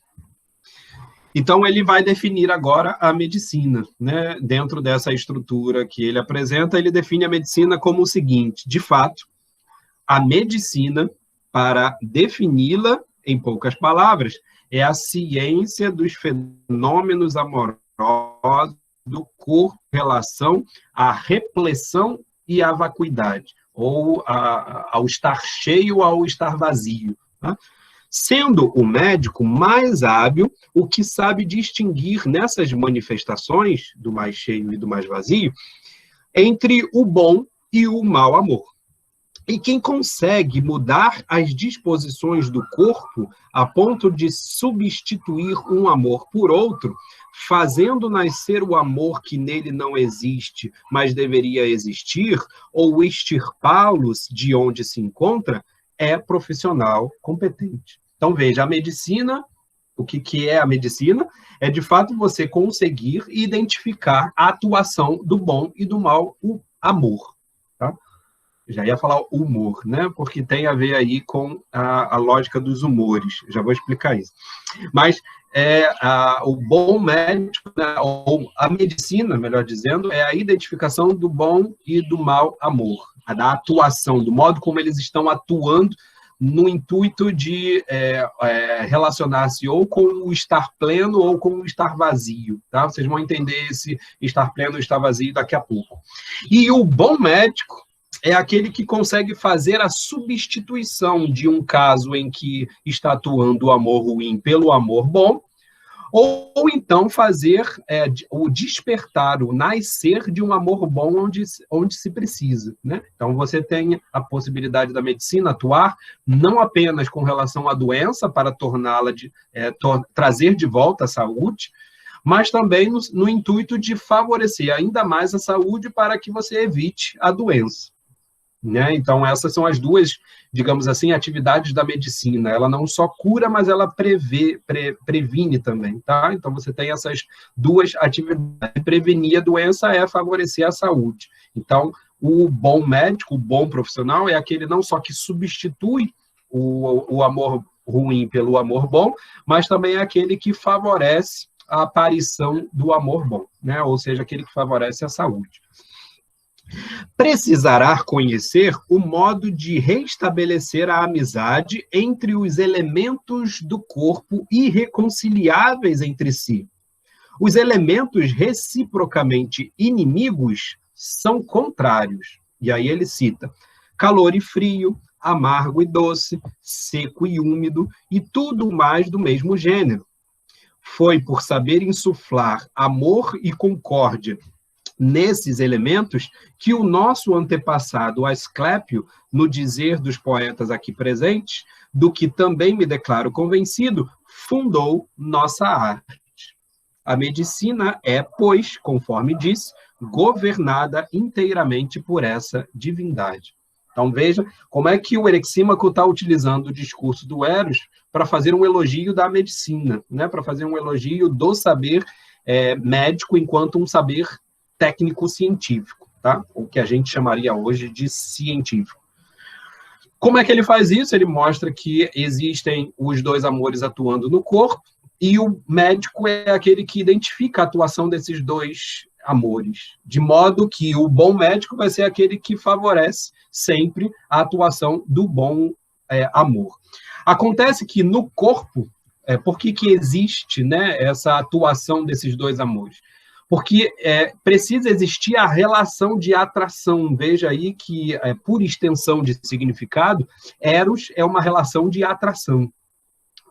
Então, ele vai definir agora a medicina, né? Dentro dessa estrutura que ele apresenta, ele define a medicina como o seguinte: de fato, a medicina, para defini-la em poucas palavras, é a ciência dos fenômenos amorosos do corpo em relação à repleção e à vacuidade, ou ao estar cheio ou ao estar vazio. Tá? Sendo o médico mais hábil, o que sabe distinguir nessas manifestações do mais cheio e do mais vazio, entre o bom e o mau amor. E quem consegue mudar as disposições do corpo a ponto de substituir um amor por outro, fazendo nascer o amor que nele não existe, mas deveria existir, ou extirpá-los de onde se encontra, é profissional competente. Então, veja, a medicina, o que é a medicina? É, de fato, você conseguir identificar a atuação do bom e do mau, o amor. Tá? Já ia falar humor, né? Porque tem a ver aí com a lógica dos humores. Já vou explicar isso. Mas o bom médico, né, ou a medicina, melhor dizendo, é a identificação do bom e do mau amor, da atuação, do modo como eles estão atuando no intuito de relacionar-se ou com o estar pleno ou com o estar vazio. Tá? Vocês vão entender esse estar pleno ou estar vazio daqui a pouco. E o bom médico é aquele que consegue fazer a substituição de um caso em que está atuando o amor ruim pelo amor bom, ou então fazer o despertar, o nascer de um amor bom onde se precisa. Né? Então, você tem a possibilidade da medicina atuar não apenas com relação à doença, para torná-la, trazer de volta a saúde, mas também no intuito de favorecer ainda mais a saúde para que você evite a doença. Né? Então, essas são as duas, digamos assim, atividades da medicina. Ela não só cura, mas ela previne também. Tá? Então, você tem essas duas atividades. Prevenir a doença é favorecer a saúde. Então, o bom médico, o bom profissional, é aquele não só que substitui o amor ruim pelo amor bom, mas também é aquele que favorece a aparição do amor bom. né? Ou seja, aquele que favorece a saúde. Precisará conhecer o modo de restabelecer a amizade entre os elementos do corpo irreconciliáveis entre si. Os elementos reciprocamente inimigos são contrários. E aí ele cita calor e frio, amargo e doce, seco e úmido, e tudo mais do mesmo gênero. Foi por saber insuflar amor e concórdia nesses elementos que o nosso antepassado Asclépio, no dizer dos poetas aqui presentes, do que também me declaro convencido, fundou nossa arte. A medicina é, pois, conforme disse, governada inteiramente por essa divindade. Então, veja como é que o Erexímaco está utilizando o discurso do Eros para fazer um elogio da medicina, né? Para fazer um elogio do saber médico enquanto um saber técnico-científico, tá? O que a gente chamaria hoje de científico. Como é que ele faz isso? Ele mostra que existem os dois amores atuando no corpo, e o médico é aquele que identifica a atuação desses dois amores, de modo que o bom médico vai ser aquele que favorece sempre a atuação do bom amor. Acontece que no corpo, por que existe, né, essa atuação desses dois amores? Porque precisa existir a relação de atração. Veja aí que, por extensão de significado, Eros é uma relação de atração,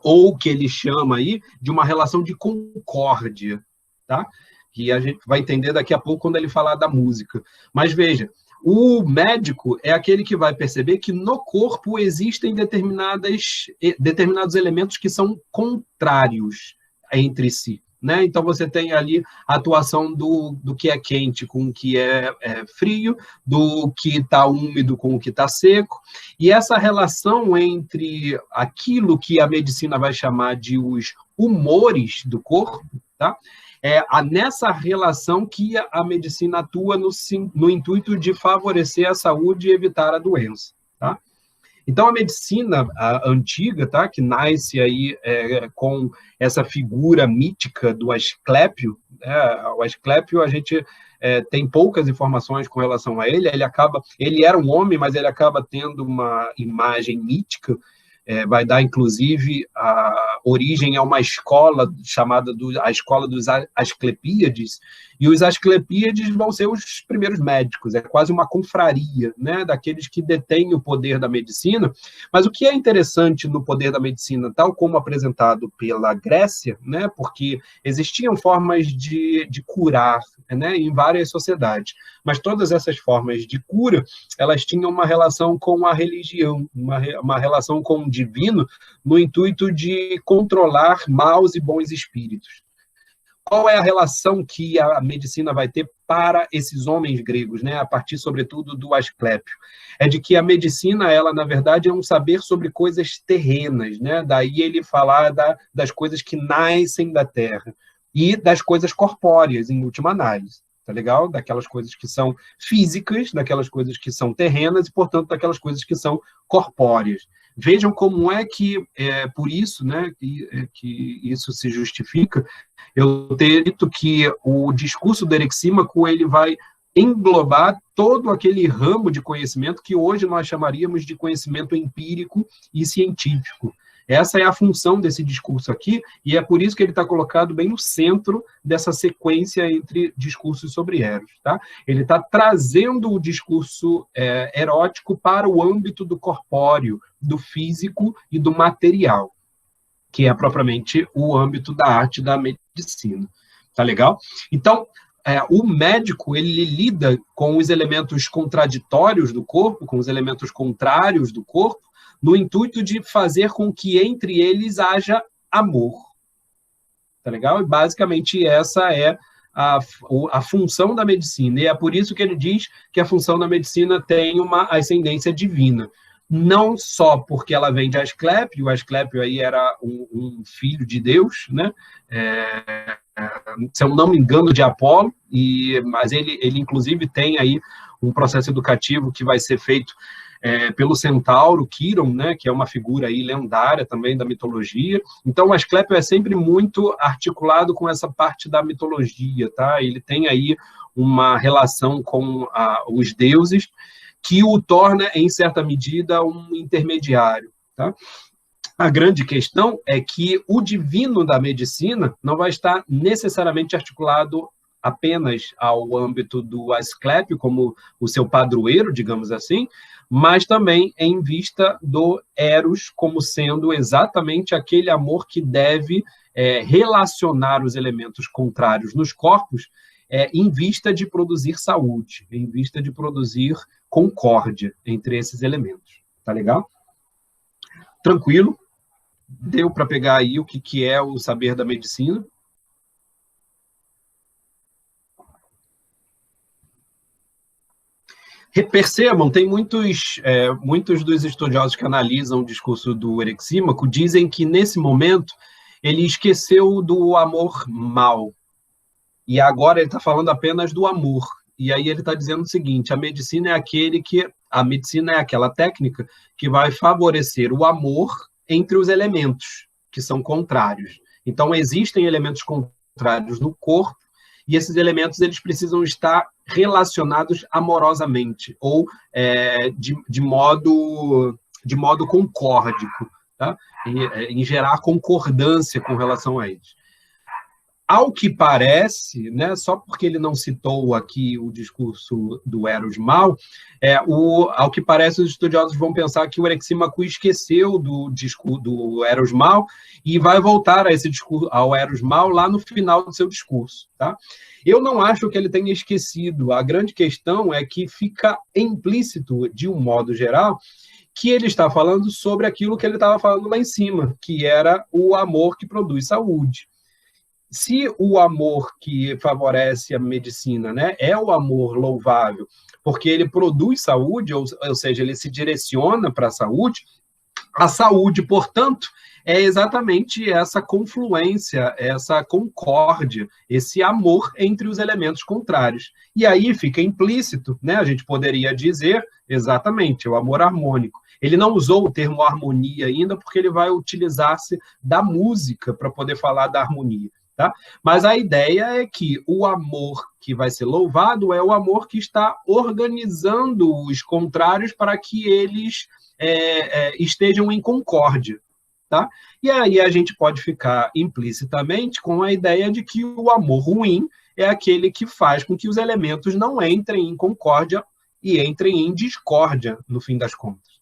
ou que ele chama aí de uma relação de concórdia, tá? Que a gente vai entender daqui a pouco quando ele falar da música. Mas veja, o médico é aquele que vai perceber que no corpo existem determinados elementos que são contrários entre si, né? Então, você tem ali a atuação do que é quente com o que é frio, do que está úmido com o que está seco, e essa relação entre aquilo que a medicina vai chamar de os humores do corpo, tá? Nessa relação que a medicina atua no intuito de favorecer a saúde e evitar a doença, tá? Então, a medicina antiga, tá, que nasce aí com essa figura mítica do Asclépio, o Asclépio, a gente tem poucas informações com relação a ele. Ele era um homem, mas ele acaba tendo uma imagem mítica, vai dar, inclusive, a origem a uma escola chamada a Escola dos Asclepíades, e os Asclepíades vão ser os primeiros médicos, é quase uma confraria, né, daqueles que detêm o poder da medicina. Mas o que é interessante no poder da medicina, tal como apresentado pela Grécia, né, porque existiam formas de curar, né, em várias sociedades, mas todas essas formas de cura, elas tinham uma relação com a religião, uma relação com o divino, no intuito de controlar maus e bons espíritos. Qual é a relação que a medicina vai ter para esses homens gregos, né, a partir, sobretudo, do Asclépio? É de que a medicina, ela, na verdade, é um saber sobre coisas terrenas, né? Daí ele falar das coisas que nascem da terra e das coisas corpóreas, em última análise, tá legal? Daquelas coisas que são físicas, daquelas coisas que são terrenas e, portanto, daquelas coisas que são corpóreas. Vejam como é que, por isso, né, que isso se justifica, eu ter dito que o discurso do Erexímaco ele vai englobar todo aquele ramo de conhecimento que hoje nós chamaríamos de conhecimento empírico e científico. Essa é a função desse discurso aqui, e é por isso que ele está colocado bem no centro dessa sequência entre discursos sobre Eros, tá? Ele está trazendo o discurso erótico para o âmbito do corpóreo, do físico e do material, que é propriamente o âmbito da arte da medicina. Tá legal? Então, o médico, ele lida com os elementos contraditórios do corpo, com os elementos contrários do corpo, no intuito de fazer com que entre eles haja amor. Tá legal? E basicamente essa é a função da medicina. E é por isso que ele diz que a função da medicina tem uma ascendência divina. Não só porque ela vem de Asclépio, o Asclépio aí era um filho de Deus, né? Se eu não me engano, de Apolo, mas ele inclusive tem aí um processo educativo que vai ser feito pelo centauro Quiron, né, que é uma figura aí lendária também da mitologia. Então, o Asclépio é sempre muito articulado com essa parte da mitologia, tá? Ele tem aí uma relação com os deuses que o torna, em certa medida, um intermediário, tá? A grande questão é que o divino da medicina não vai estar necessariamente articulado apenas ao âmbito do Asclépio, como o seu padroeiro, digamos assim, mas também em vista do Eros como sendo exatamente aquele amor que deve relacionar os elementos contrários nos corpos em vista de produzir saúde, em vista de produzir concórdia entre esses elementos. Tá legal? Tranquilo? Deu para pegar aí o que é o saber da medicina? Percebam, tem muitos dos estudiosos que analisam o discurso do Erexímaco dizem que, nesse momento, ele esqueceu do amor mau. E agora ele está falando apenas do amor. E aí ele está dizendo o seguinte, a medicina é aquela técnica que vai favorecer o amor entre os elementos, que são contrários. Então, existem elementos contrários no corpo, e esses elementos eles precisam estar relacionados amorosamente, ou de modo concórdico, tá? Em gerar concordância com relação a eles. Ao que parece, né, só porque ele não citou aqui o discurso do Eros mau, ao que parece os estudiosos vão pensar que o Erexímaco esqueceu do Eros mau e vai voltar a esse discurso, ao Eros mau lá no final do seu discurso. Tá? Eu não acho que ele tenha esquecido. A grande questão é que fica implícito, de um modo geral, que ele está falando sobre aquilo que ele estava falando lá em cima, que era o amor que produz saúde. Se o amor que favorece a medicina, né, é o amor louvável, porque ele produz saúde, ou seja, ele se direciona para a saúde, portanto, é exatamente essa confluência, essa concórdia, esse amor entre os elementos contrários. E aí fica implícito, né, a gente poderia dizer exatamente, o amor harmônico. Ele não usou o termo harmonia ainda, porque ele vai utilizar-se da música para poder falar da harmonia. Tá? Mas a ideia é que o amor que vai ser louvado é o amor que está organizando os contrários para que eles estejam em concórdia. Tá? E aí a gente pode ficar implicitamente com a ideia de que o amor ruim é aquele que faz com que os elementos não entrem em concórdia e entrem em discórdia, no fim das contas.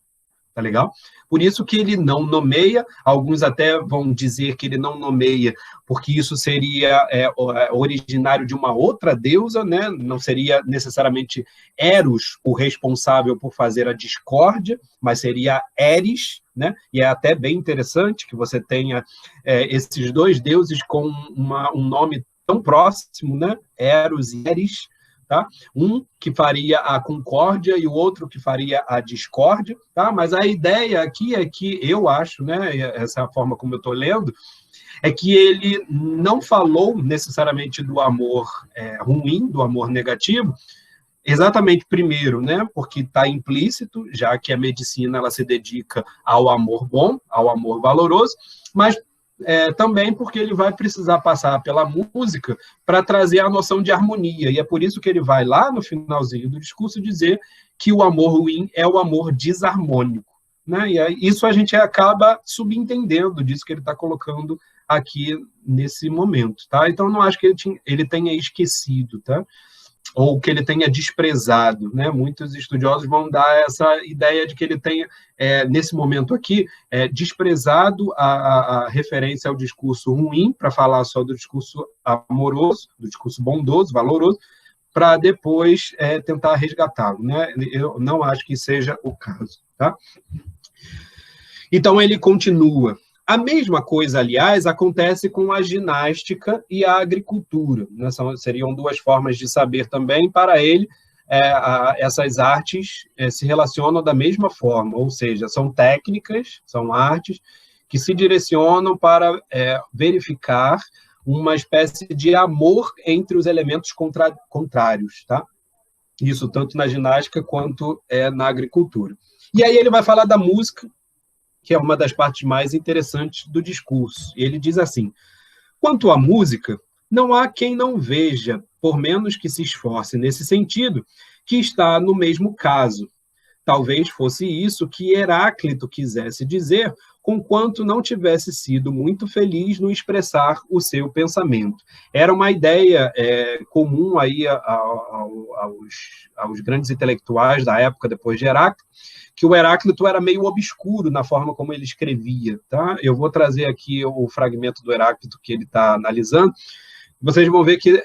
Tá legal? Por isso que ele não nomeia, alguns até vão dizer que ele não nomeia, porque isso seria originário de uma outra deusa, né? Não seria necessariamente Eros o responsável por fazer a discórdia, mas seria Eris, né? E é até bem interessante que você tenha esses dois deuses com um nome tão próximo, né? Eros e Eris. Tá? Um que faria a concórdia e o outro que faria a discórdia, tá? Mas a ideia aqui é que, eu acho, né, essa é a forma como eu estou lendo, é que ele não falou necessariamente do amor ruim, do amor negativo, exatamente primeiro, né, porque está implícito, já que a medicina ela se dedica ao amor bom, ao amor valoroso, mas também porque ele vai precisar passar pela música para trazer a noção de harmonia, e é por isso que ele vai lá no finalzinho do discurso dizer que o amor ruim é o amor desarmônico, né? E aí, isso a gente acaba subentendendo disso que ele está colocando aqui nesse momento, tá? Então não acho que ele tenha esquecido, tá? Ou que ele tenha desprezado, né? Muitos estudiosos vão dar essa ideia de que ele tenha, nesse momento aqui, desprezado a referência ao discurso ruim, para falar só do discurso amoroso, do discurso bondoso, valoroso, para depois tentar resgatá-lo, né? Eu não acho que seja o caso, tá? Então, ele continua. A mesma coisa, aliás, acontece com a ginástica e a agricultura, né? Seriam duas formas de saber também. Para ele, essas artes se relacionam da mesma forma, ou seja, são técnicas, são artes que se direcionam para verificar uma espécie de amor entre os elementos contrários, tá? Isso tanto na ginástica quanto na agricultura. E aí ele vai falar da música, que é uma das partes mais interessantes do discurso. Ele diz assim: quanto à música, não há quem não veja, por menos que se esforce nesse sentido, que está no mesmo caso. Talvez fosse isso que Heráclito quisesse dizer, conquanto não tivesse sido muito feliz no expressar o seu pensamento. Era uma ideia comum aí aos grandes intelectuais da época depois de Heráclito, que o Heráclito era meio obscuro na forma como ele escrevia. Tá? Eu vou trazer aqui o fragmento do Heráclito que ele está analisando. Vocês vão ver que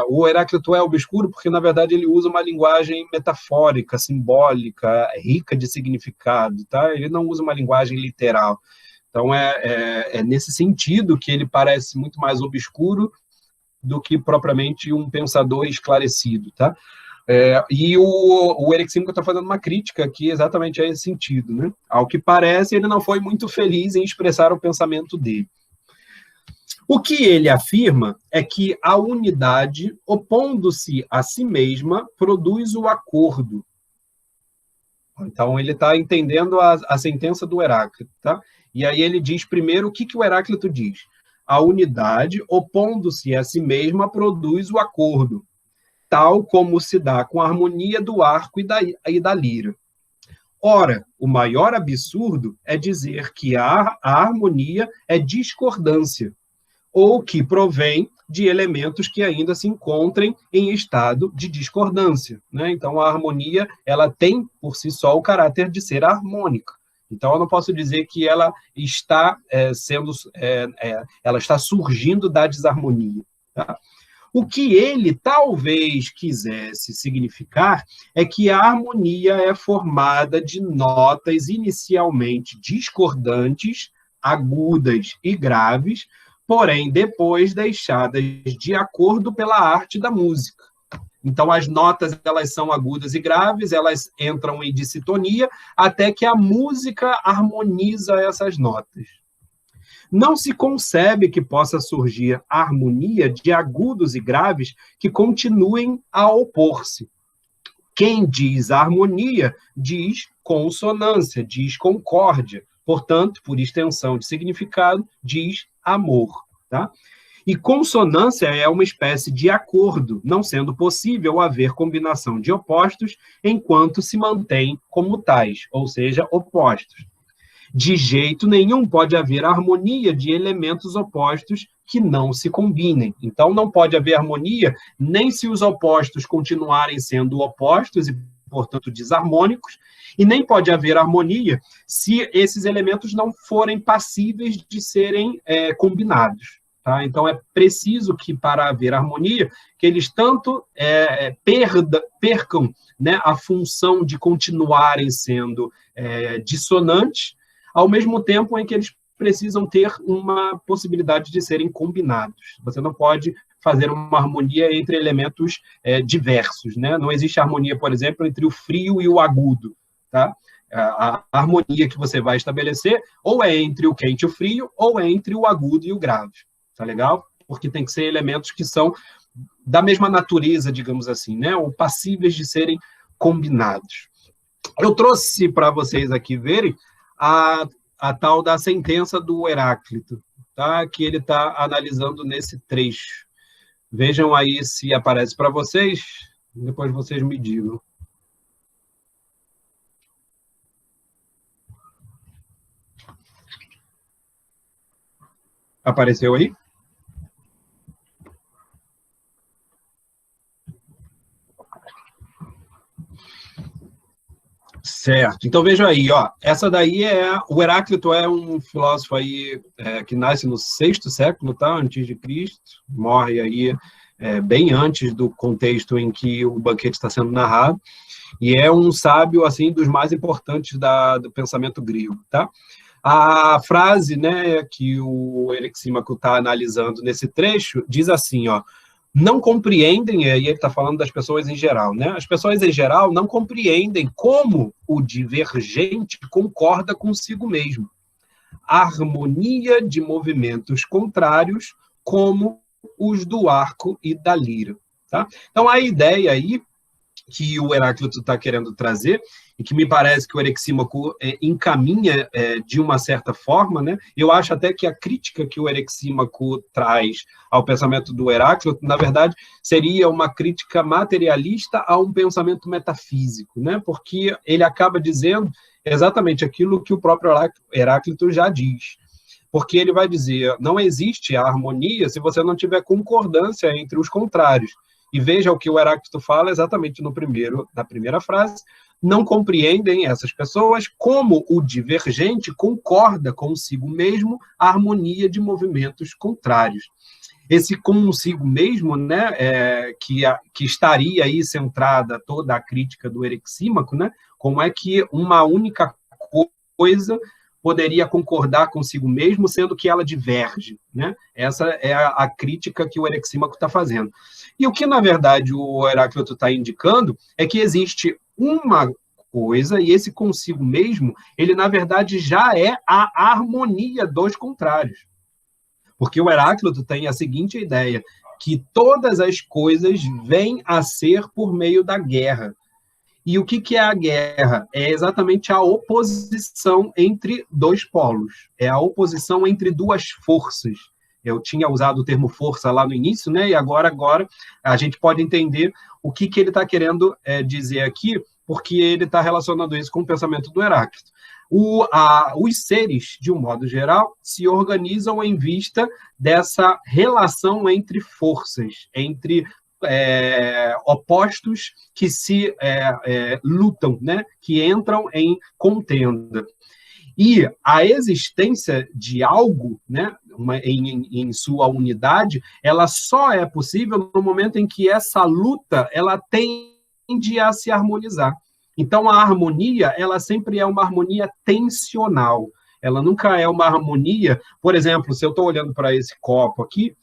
o Heráclito é obscuro porque, na verdade, ele usa uma linguagem metafórica, simbólica, rica de significado. Tá? Ele não usa uma linguagem literal. Então, é nesse sentido que ele parece muito mais obscuro do que propriamente um pensador esclarecido. Tá? E o Erixímaco está fazendo uma crítica aqui exatamente a esse sentido. Né? Ao que parece, ele não foi muito feliz em expressar o pensamento dele. O que ele afirma é que a unidade, opondo-se a si mesma, produz o acordo. Então, ele está entendendo a sentença do Heráclito. Tá? E aí ele diz primeiro o que o Heráclito diz. A unidade, opondo-se a si mesma, produz o acordo, tal como se dá com a harmonia do arco e da lira. Ora, o maior absurdo é dizer que a harmonia é discordância, ou que provém de elementos que ainda se encontrem em estado de discordância. Né? Então, a harmonia ela tem, por si só, o caráter de ser harmônica. Então, eu não posso dizer que ela está ela está surgindo da desarmonia. Tá? O que ele talvez quisesse significar é que a harmonia é formada de notas inicialmente discordantes, agudas e graves, porém depois deixadas de acordo pela arte da música. Então, as notas elas são agudas e graves, elas entram em dissitonia, até que a música harmoniza essas notas. Não se concebe que possa surgir harmonia de agudos e graves que continuem a opor-se. Quem diz harmonia, diz consonância, diz concórdia. Portanto, por extensão de significado, diz amor. Tá? E consonância é uma espécie de acordo, não sendo possível haver combinação de opostos enquanto se mantém como tais, ou seja, opostos. De jeito nenhum pode haver harmonia de elementos opostos que não se combinem. Então, não pode haver harmonia nem se os opostos continuarem sendo opostos e, portanto, desarmônicos, e nem pode haver harmonia se esses elementos não forem passíveis de serem combinados. Tá? Então, é preciso que, para haver harmonia, que eles tanto percam, né, a função de continuarem sendo dissonantes, ao mesmo tempo em que eles precisam ter uma possibilidade de serem combinados. Você não pode fazer uma harmonia entre elementos diversos. Né? Não existe harmonia, por exemplo, entre o frio e o agudo. Tá? A harmonia que você vai estabelecer ou é entre o quente e o frio, ou é entre o agudo e o grave. Tá legal? Porque tem que ser elementos que são da mesma natureza, digamos assim, né? Ou passíveis de serem combinados. Eu trouxe para vocês aqui verem a tal da sentença do Heráclito, tá? Que ele está analisando nesse trecho. Vejam aí se aparece para vocês, depois vocês me digam. Apareceu aí? Certo. Então, veja aí, ó, essa daí o Heráclito é um filósofo aí que nasce no 6º século, tá? Antes de Cristo, morre aí bem antes do contexto em que o banquete está sendo narrado, e é um sábio, assim, dos mais importantes do pensamento grego, tá? A frase, né, que o Erixímaco está analisando nesse trecho diz assim, ó, não compreendem, e aí ele está falando das pessoas em geral, né? As pessoas em geral não compreendem como o divergente concorda consigo mesmo. A harmonia de movimentos contrários, como os do arco e da lira. Tá? Então, a ideia aí que o Heráclito está querendo trazer, e que me parece que o Erexímaco encaminha de uma certa forma, né? Eu acho até que a crítica que o Erexímaco traz ao pensamento do Heráclito, na verdade, seria uma crítica materialista a um pensamento metafísico, né? Porque ele acaba dizendo exatamente aquilo que o próprio Heráclito já diz. Porque ele vai dizer, não existe a harmonia se você não tiver concordância entre os contrários. E veja o que o Heráclito fala exatamente na primeira frase: não compreendem essas pessoas como o divergente concorda consigo mesmo a harmonia de movimentos contrários. Esse consigo mesmo, né, que estaria aí centrada toda a crítica do Erexímaco, né, como é que uma única coisa poderia concordar consigo mesmo, sendo que ela diverge, né? Essa é a crítica que o Erexímaco está fazendo. E o que, na verdade, o Heráclito está indicando é que existe uma coisa, e esse consigo mesmo, ele, na verdade, já é a harmonia dos contrários. Porque o Heráclito tem a seguinte ideia, que todas as coisas vêm a ser por meio da guerra. E o que é a guerra? É exatamente a oposição entre dois polos. É a oposição entre duas forças. Eu tinha usado o termo força lá no início, né? E agora a gente pode entender o que ele está querendo dizer aqui, porque ele está relacionando isso com o pensamento do Heráclito. Os seres, de um modo geral, se organizam em vista dessa relação entre forças, entre opostos que se lutam, né? Que entram em contenda. E a existência de algo, né, em sua unidade, ela só é possível no momento em que essa luta ela tende a se harmonizar. Então, a harmonia, ela sempre é uma harmonia tensional. Ela nunca é uma harmonia... Por exemplo, se eu estou olhando para esse copo aqui,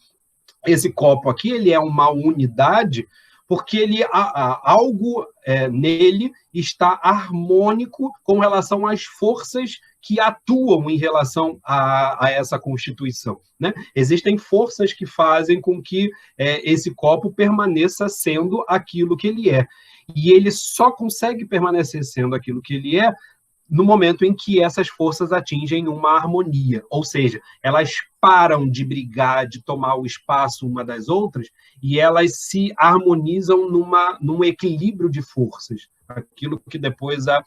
ele é uma unidade porque algo nele está harmônico com relação às forças que atuam em relação a essa constituição, né? Existem forças que fazem com que esse copo permaneça sendo aquilo que ele é. E ele só consegue permanecer sendo aquilo que ele é no momento em que essas forças atingem uma harmonia, ou seja, elas param de brigar, de tomar o espaço uma das outras, e elas se harmonizam num equilíbrio de forças, aquilo que depois a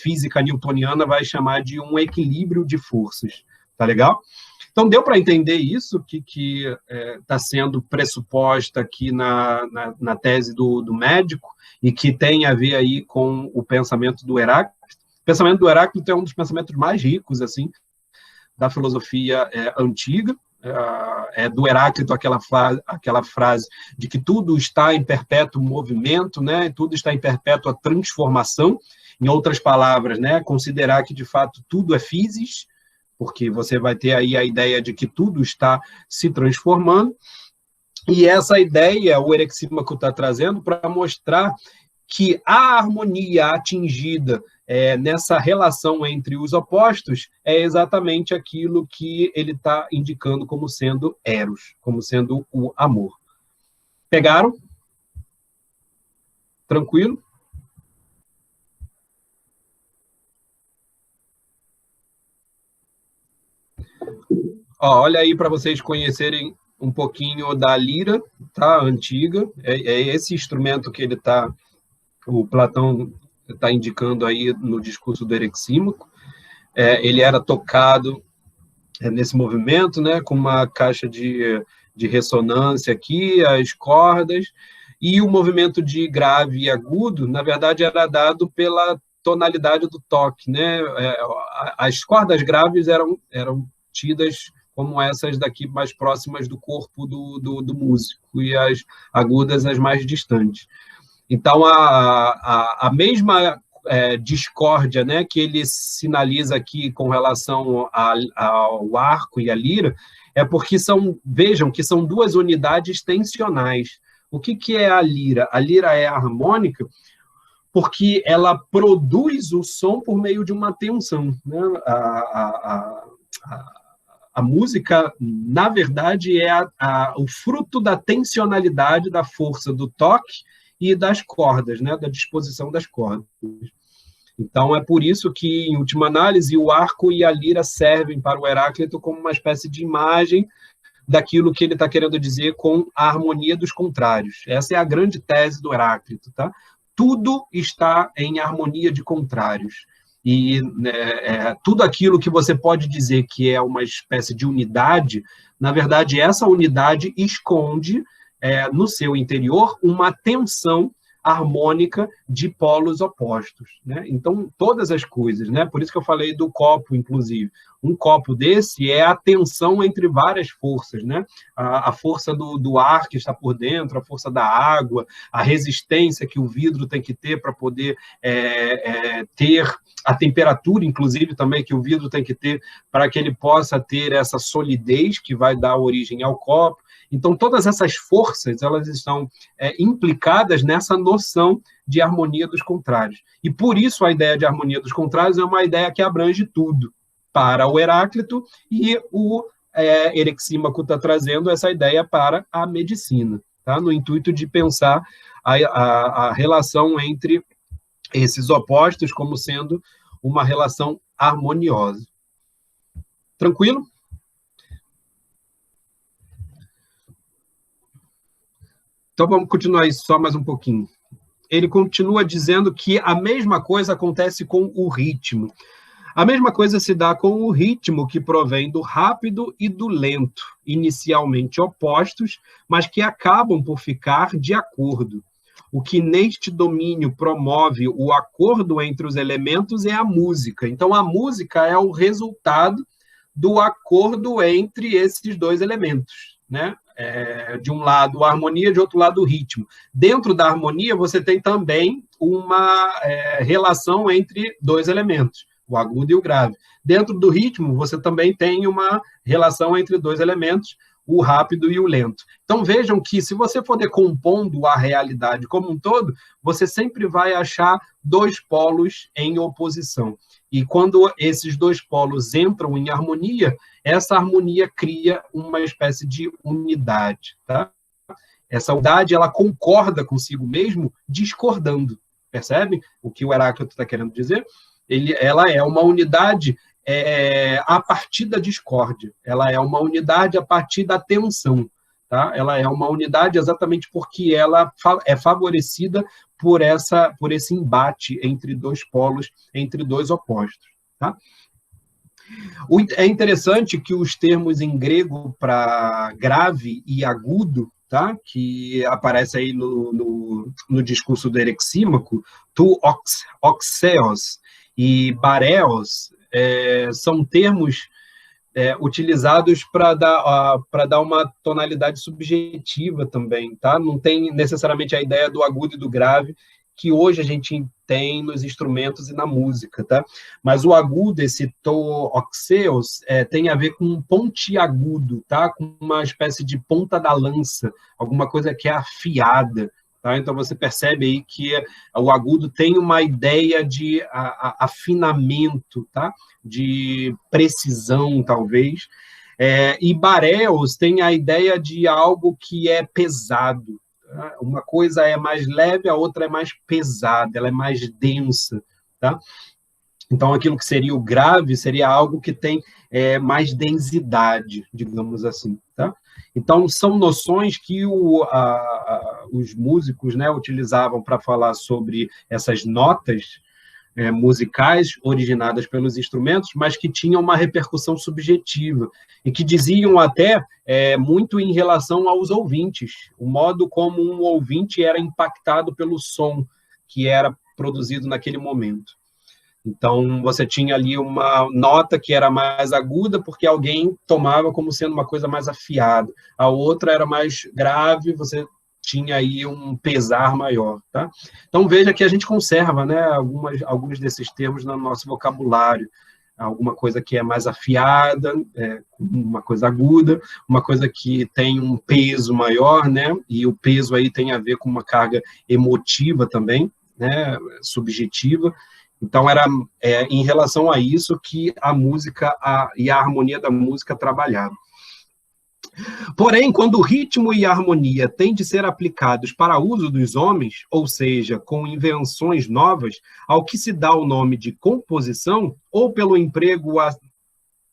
física newtoniana vai chamar de um equilíbrio de forças. Tá legal? Então, deu para entender isso, que está sendo pressuposta aqui na tese do médico, e que tem a ver aí com o pensamento do Heráclito. O pensamento do Heráclito é um dos pensamentos mais ricos assim, da filosofia antiga. É do Heráclito aquela frase de que tudo está em perpétuo movimento, né? Tudo está em perpétua transformação. Em outras palavras, né? Considerar que, de fato, tudo é physis, porque você vai ter aí a ideia de que tudo está se transformando. E essa ideia o Erexímaco está trazendo para mostrar que a harmonia atingida nessa relação entre os opostos é exatamente aquilo que ele está indicando como sendo eros, como sendo o amor. Pegaram? Tranquilo? Olha aí para vocês conhecerem um pouquinho da lira, tá? Antiga. É esse instrumento que o Platão está indicando aí no discurso do Erexímaco. Ele era tocado nesse movimento, né, com uma caixa de ressonância aqui, as cordas, e o movimento de grave e agudo, na verdade, era dado pela tonalidade do toque, né? As cordas graves eram tidas como essas daqui mais próximas do corpo do músico, e as agudas as mais distantes. Então, a mesma discórdia, né, que ele sinaliza aqui com relação ao arco e à lira, é porque vejam que são duas unidades tensionais. O que é a lira? A lira é harmônica porque ela produz o som por meio de uma tensão, né? A música, na verdade, é o fruto da tensionalidade da força do toque e das cordas, né, da disposição das cordas. Então, é por isso que, em última análise, o arco e a lira servem para o Heráclito como uma espécie de imagem daquilo que ele está querendo dizer com a harmonia dos contrários. Essa é a grande tese do Heráclito. Tá? Tudo está em harmonia de contrários. E tudo aquilo que você pode dizer que é uma espécie de unidade, na verdade, essa unidade esconde no seu interior uma tensão harmônica de polos opostos, né? Então, todas as coisas, né? Por isso que eu falei do copo, inclusive. Um copo desse é a tensão entre várias forças, né? A força do ar que está por dentro, a força da água, a resistência que o vidro tem que ter para poder ter a temperatura, inclusive, também que o vidro tem que ter para que ele possa ter essa solidez que vai dar origem ao copo. Então, todas essas forças, elas estão implicadas nessa noção de harmonia dos contrários. E, por isso, a ideia de harmonia dos contrários é uma ideia que abrange tudo para o Heráclito, e o Erexímaco está trazendo essa ideia para a medicina, tá? No intuito de pensar a relação entre esses opostos como sendo uma relação harmoniosa. Tranquilo? Então, vamos continuar isso só mais um pouquinho. Ele continua dizendo que a mesma coisa acontece com o ritmo. A mesma coisa se dá com o ritmo que provém do rápido e do lento, inicialmente opostos, mas que acabam por ficar de acordo. O que neste domínio promove o acordo entre os elementos é a música. Então, a música é o resultado do acordo entre esses dois elementos, né? De um lado a harmonia, de outro lado o ritmo. Dentro da harmonia, você tem também uma relação entre dois elementos, o agudo e o grave. Dentro do ritmo, você também tem uma relação entre dois elementos, o rápido e o lento. Então, vejam que, se você for decompondo a realidade como um todo, você sempre vai achar dois polos em oposição. E quando esses dois polos entram em harmonia, essa harmonia cria uma espécie de unidade. Tá? Essa unidade, ela concorda consigo mesmo, discordando. Percebe o que o Heráclito está querendo dizer? Ela é uma unidade a partir da discórdia. Ela é uma unidade a partir da tensão. Tá? Ela é uma unidade exatamente porque ela é favorecida por esse embate entre dois polos, entre dois opostos. Tá? É interessante que os termos em grego para grave e agudo, tá? Que aparece aí no discurso do Erexímaco, tu oxeos e bareos, são termos utilizados para dar uma tonalidade subjetiva também, tá? Não tem necessariamente a ideia do agudo e do grave que hoje a gente tem nos instrumentos e na música, tá? Mas o agudo, esse to oxeos, tem a ver com um pontiagudo, tá? Com uma espécie de ponta da lança, alguma coisa que é afiada. Tá? Então, você percebe aí que o agudo tem uma ideia de afinamento, tá? De precisão, talvez. E bareos tem a ideia de algo que é pesado. Tá? Uma coisa é mais leve, a outra é mais pesada, ela é mais densa. Tá? Então, aquilo que seria o grave seria algo que tem mais densidade, digamos assim. Tá? Então, são noções que os músicos, né, utilizavam para falar sobre essas notas musicais originadas pelos instrumentos, mas que tinham uma repercussão subjetiva e que diziam até muito em relação aos ouvintes, o modo como um ouvinte era impactado pelo som que era produzido naquele momento. Então, você tinha ali uma nota que era mais aguda, porque alguém tomava como sendo uma coisa mais afiada. A outra era mais grave, você tinha aí um pesar maior. Tá? Então, veja que a gente conserva, né, alguns desses termos no nosso vocabulário. Alguma coisa que é mais afiada, uma coisa aguda, uma coisa que tem um peso maior, né, e o peso aí tem a ver com uma carga emotiva também, né, subjetiva. Então, era em relação a isso que a música e a harmonia da música trabalhavam. Porém, quando o ritmo e a harmonia têm de ser aplicados para uso dos homens, ou seja, com invenções novas, ao que se dá o nome de composição, ou pelo emprego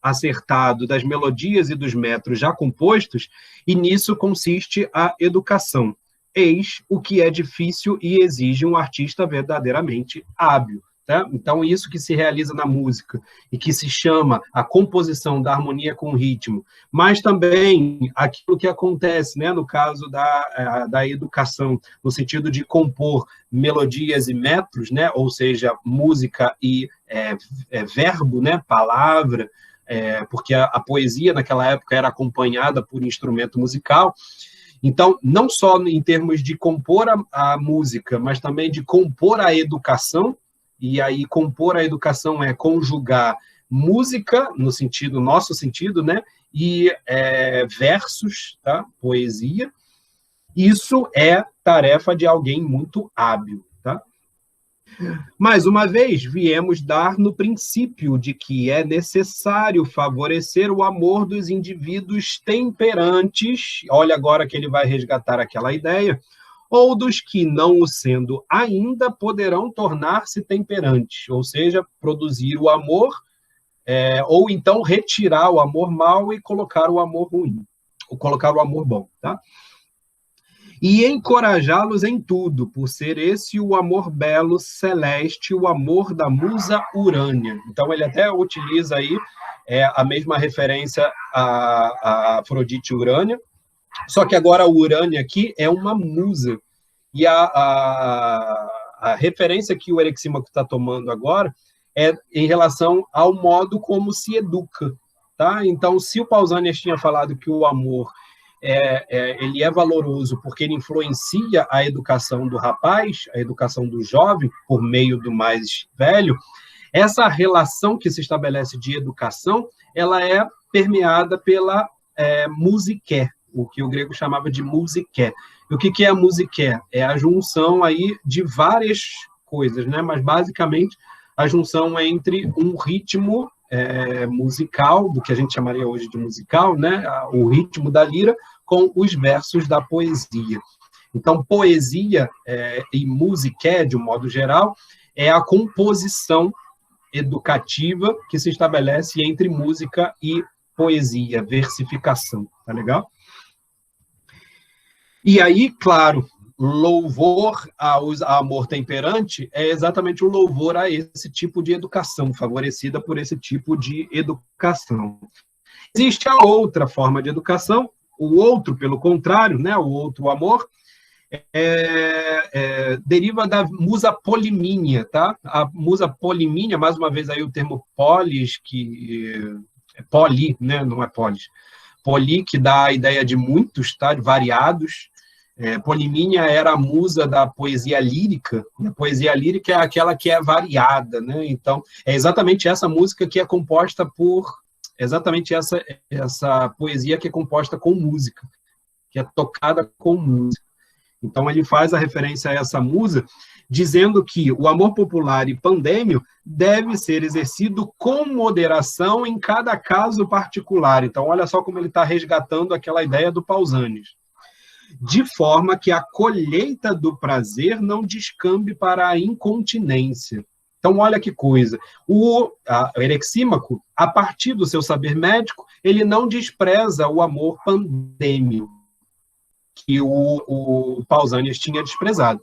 acertado das melodias e dos metros já compostos, e nisso consiste a educação. Eis o que é difícil e exige um artista verdadeiramente hábil. Tá? Então, isso que se realiza na música e que se chama a composição da harmonia com o ritmo, mas também aquilo que acontece, né, no caso da educação, no sentido de compor melodias e metros, né, ou seja, música e verbo, né, palavra, porque a poesia naquela época era acompanhada por instrumento musical. Então, não só em termos de compor a música, mas também de compor a educação. E aí, compor a educação é conjugar música, no sentido, nosso sentido, né? E versos, tá? Poesia. Isso é tarefa de alguém muito hábil, tá? Mais uma vez, viemos dar no princípio de que é necessário favorecer o amor dos indivíduos temperantes. Olha agora que ele vai resgatar aquela ideia, ou dos que, não o sendo ainda, poderão tornar-se temperantes, ou seja, produzir o amor, ou então retirar o amor mau e colocar o amor ruim, ou colocar o amor bom, tá? E encorajá-los em tudo, por ser esse o amor belo, celeste, o amor da musa Urânia. Então, ele até utiliza aí a mesma referência a Afrodite Urânia, só que agora a Urânia aqui é uma musa. E a referência que o Erexímaco está tomando agora é em relação ao modo como se educa. Tá? Então, se o Pausanias tinha falado que o amor ele é valoroso porque ele influencia a educação do rapaz, a educação do jovem, por meio do mais velho, essa relação que se estabelece de educação, ela é permeada pela musiké, o que o grego chamava de musiké. E o que é a musiké? É a junção aí de várias coisas, né? Mas basicamente a junção entre um ritmo musical, do que a gente chamaria hoje de musical, né? O ritmo da lira, com os versos da poesia. Então, poesia e musiké, de um modo geral, é a composição educativa que se estabelece entre música e poesia, versificação. Tá legal? E aí, claro, louvor ao amor temperante é exatamente o louvor a esse tipo de educação, favorecida por esse tipo de educação. Existe a outra forma de educação, o outro, pelo contrário, né, o outro amor, deriva da musa polimínia, tá? A musa polimínia, mais uma vez aí o termo polis, que é poli, né, não é polis. Poli, que dá a ideia de muitos, tá? De variados. Polimínia era a musa da poesia lírica, e a poesia lírica é aquela que é variada, né? Então, é exatamente essa música que é composta por... Exatamente essa poesia que é composta com música, que é tocada com música. Então, ele faz a referência a essa musa, dizendo que o amor popular e pandêmio deve ser exercido com moderação em cada caso particular. Então, olha só como ele está resgatando aquela ideia do Pausanias. De forma que a colheita do prazer não descambe para a incontinência. Então, olha que coisa. O Erexímaco, a partir do seu saber médico, ele não despreza o amor pandêmio, que o Pausanias tinha desprezado.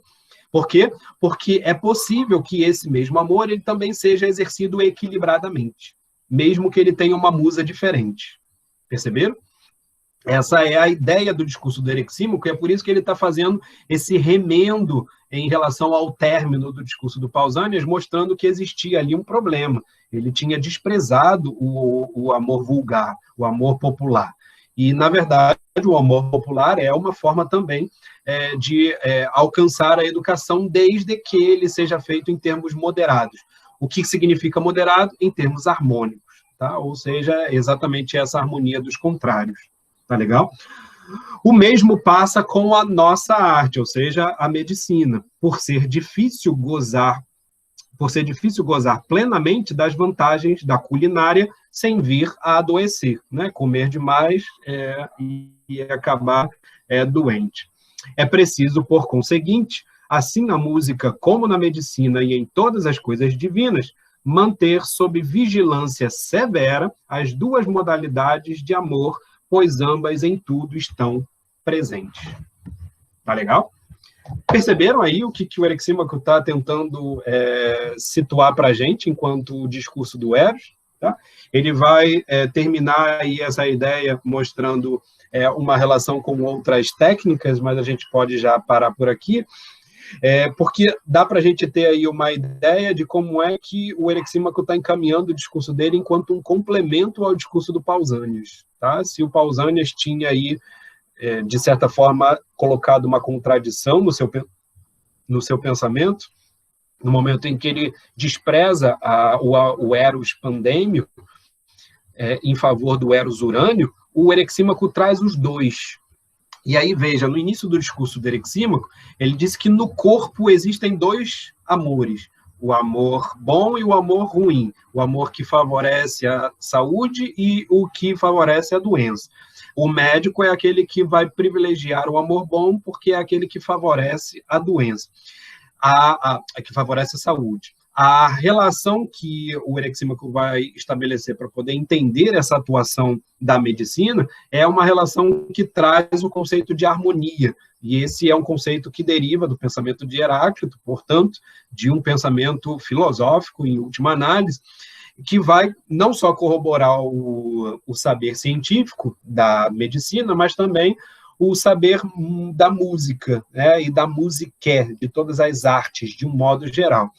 Por quê? Porque é possível que esse mesmo amor ele também seja exercido equilibradamente, mesmo que ele tenha uma musa diferente. Perceberam? Essa é a ideia do discurso do Erexímaco, e é por isso que ele está fazendo esse remendo em relação ao término do discurso do Pausanias, mostrando que existia ali um problema. Ele tinha desprezado o amor vulgar, o amor popular. E, na verdade, o amor popular é uma forma também de alcançar a educação, desde que ele seja feito em termos moderados. O que significa moderado? Em termos harmônicos, tá? Ou seja, exatamente essa harmonia dos contrários. Tá legal? O mesmo passa com a nossa arte, ou seja, a medicina. Por ser difícil gozar por ser difícil gozar plenamente das vantagens da culinária sem vir a adoecer, né? Comer demais e acabar doente. É preciso, por conseguinte, assim na música como na medicina e em todas as coisas divinas, manter sob vigilância severa as duas modalidades de amor, pois ambas em tudo estão presentes. Tá legal? Perceberam aí o que o Eryxímaco está tentando situar para a gente enquanto o discurso do Eros? Tá? Ele vai terminar aí essa ideia mostrando uma relação com outras técnicas, mas a gente pode já parar por aqui, porque dá para a gente ter aí uma ideia de como é que o Eryxímaco está encaminhando o discurso dele enquanto um complemento ao discurso do Pausanias. Tá? Se o Pausanias tinha aí de certa forma, colocado uma contradição no seu pensamento, no momento em que ele despreza o Eros pandêmio em favor do Eros urânio, o Eryxímaco traz os dois. E aí, veja, no início do discurso do Eryxímaco, ele disse que no corpo existem dois amores, o amor bom e o amor ruim, o amor que favorece a saúde e o que favorece a doença. O médico é aquele que vai privilegiar o amor bom porque é aquele que favorece a doença, que favorece a saúde. A relação que o Eryxímaco vai estabelecer para poder entender essa atuação da medicina é uma relação que traz o conceito de harmonia, e esse é um conceito que deriva do pensamento de Heráclito, portanto, de um pensamento filosófico, em última análise, que vai não só corroborar o saber científico da medicina, mas também o saber da música, né, e da musique, de todas as artes, de um modo geral.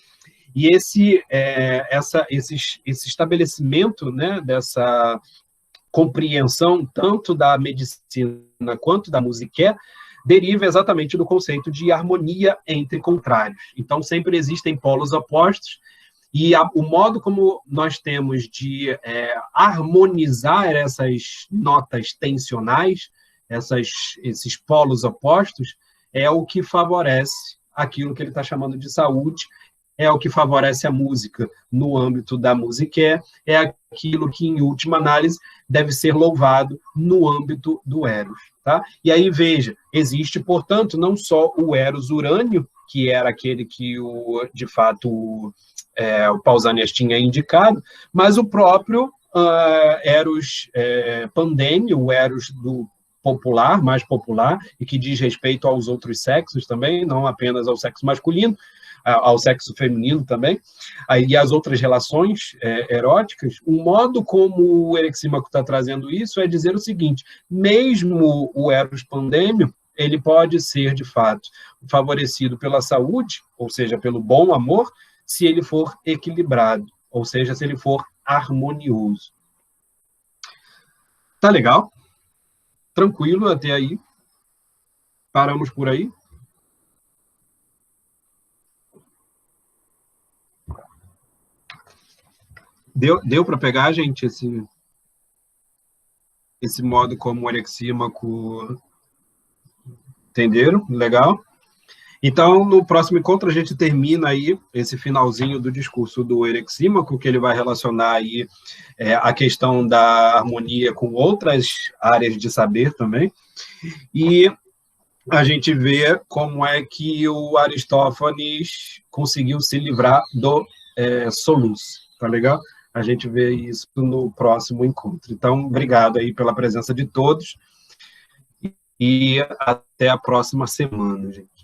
E esse estabelecimento, né, dessa compreensão tanto da medicina quanto da musique deriva exatamente do conceito de harmonia entre contrários. Então, sempre existem polos opostos, e o modo como nós temos de harmonizar essas notas tensionais, esses polos opostos, é o que favorece aquilo que ele está chamando de saúde, é o que favorece a música no âmbito da musique, é aquilo que, em última análise, deve ser louvado no âmbito do Eros. Tá? E aí, veja, existe, portanto, não só o Eros urânio, que era aquele que, de fato, o Pausanias tinha indicado, mas o próprio Eros pandêmio, o Eros do popular, mais popular, e que diz respeito aos outros sexos também, não apenas ao sexo masculino, ao sexo feminino também, e as outras relações eróticas. O modo como o Eryxímaco está trazendo isso é dizer o seguinte: mesmo o Eros pandêmio, ele pode ser, de fato, favorecido pela saúde, ou seja, pelo bom amor, se ele for equilibrado, ou seja, se ele for harmonioso. Tá legal? Tranquilo até aí? Paramos por aí? Deu para pegar, gente, esse modo como o Eryxímaco... Entenderam? Legal? Então, no próximo encontro, a gente termina aí esse finalzinho do discurso do Eryxímaco, que ele vai relacionar aí a questão da harmonia com outras áreas de saber também, e a gente vê como é que o Aristófanes conseguiu se livrar do soluço, tá legal? A gente vê isso no próximo encontro. Então, obrigado aí pela presença de todos, e até a próxima semana, gente.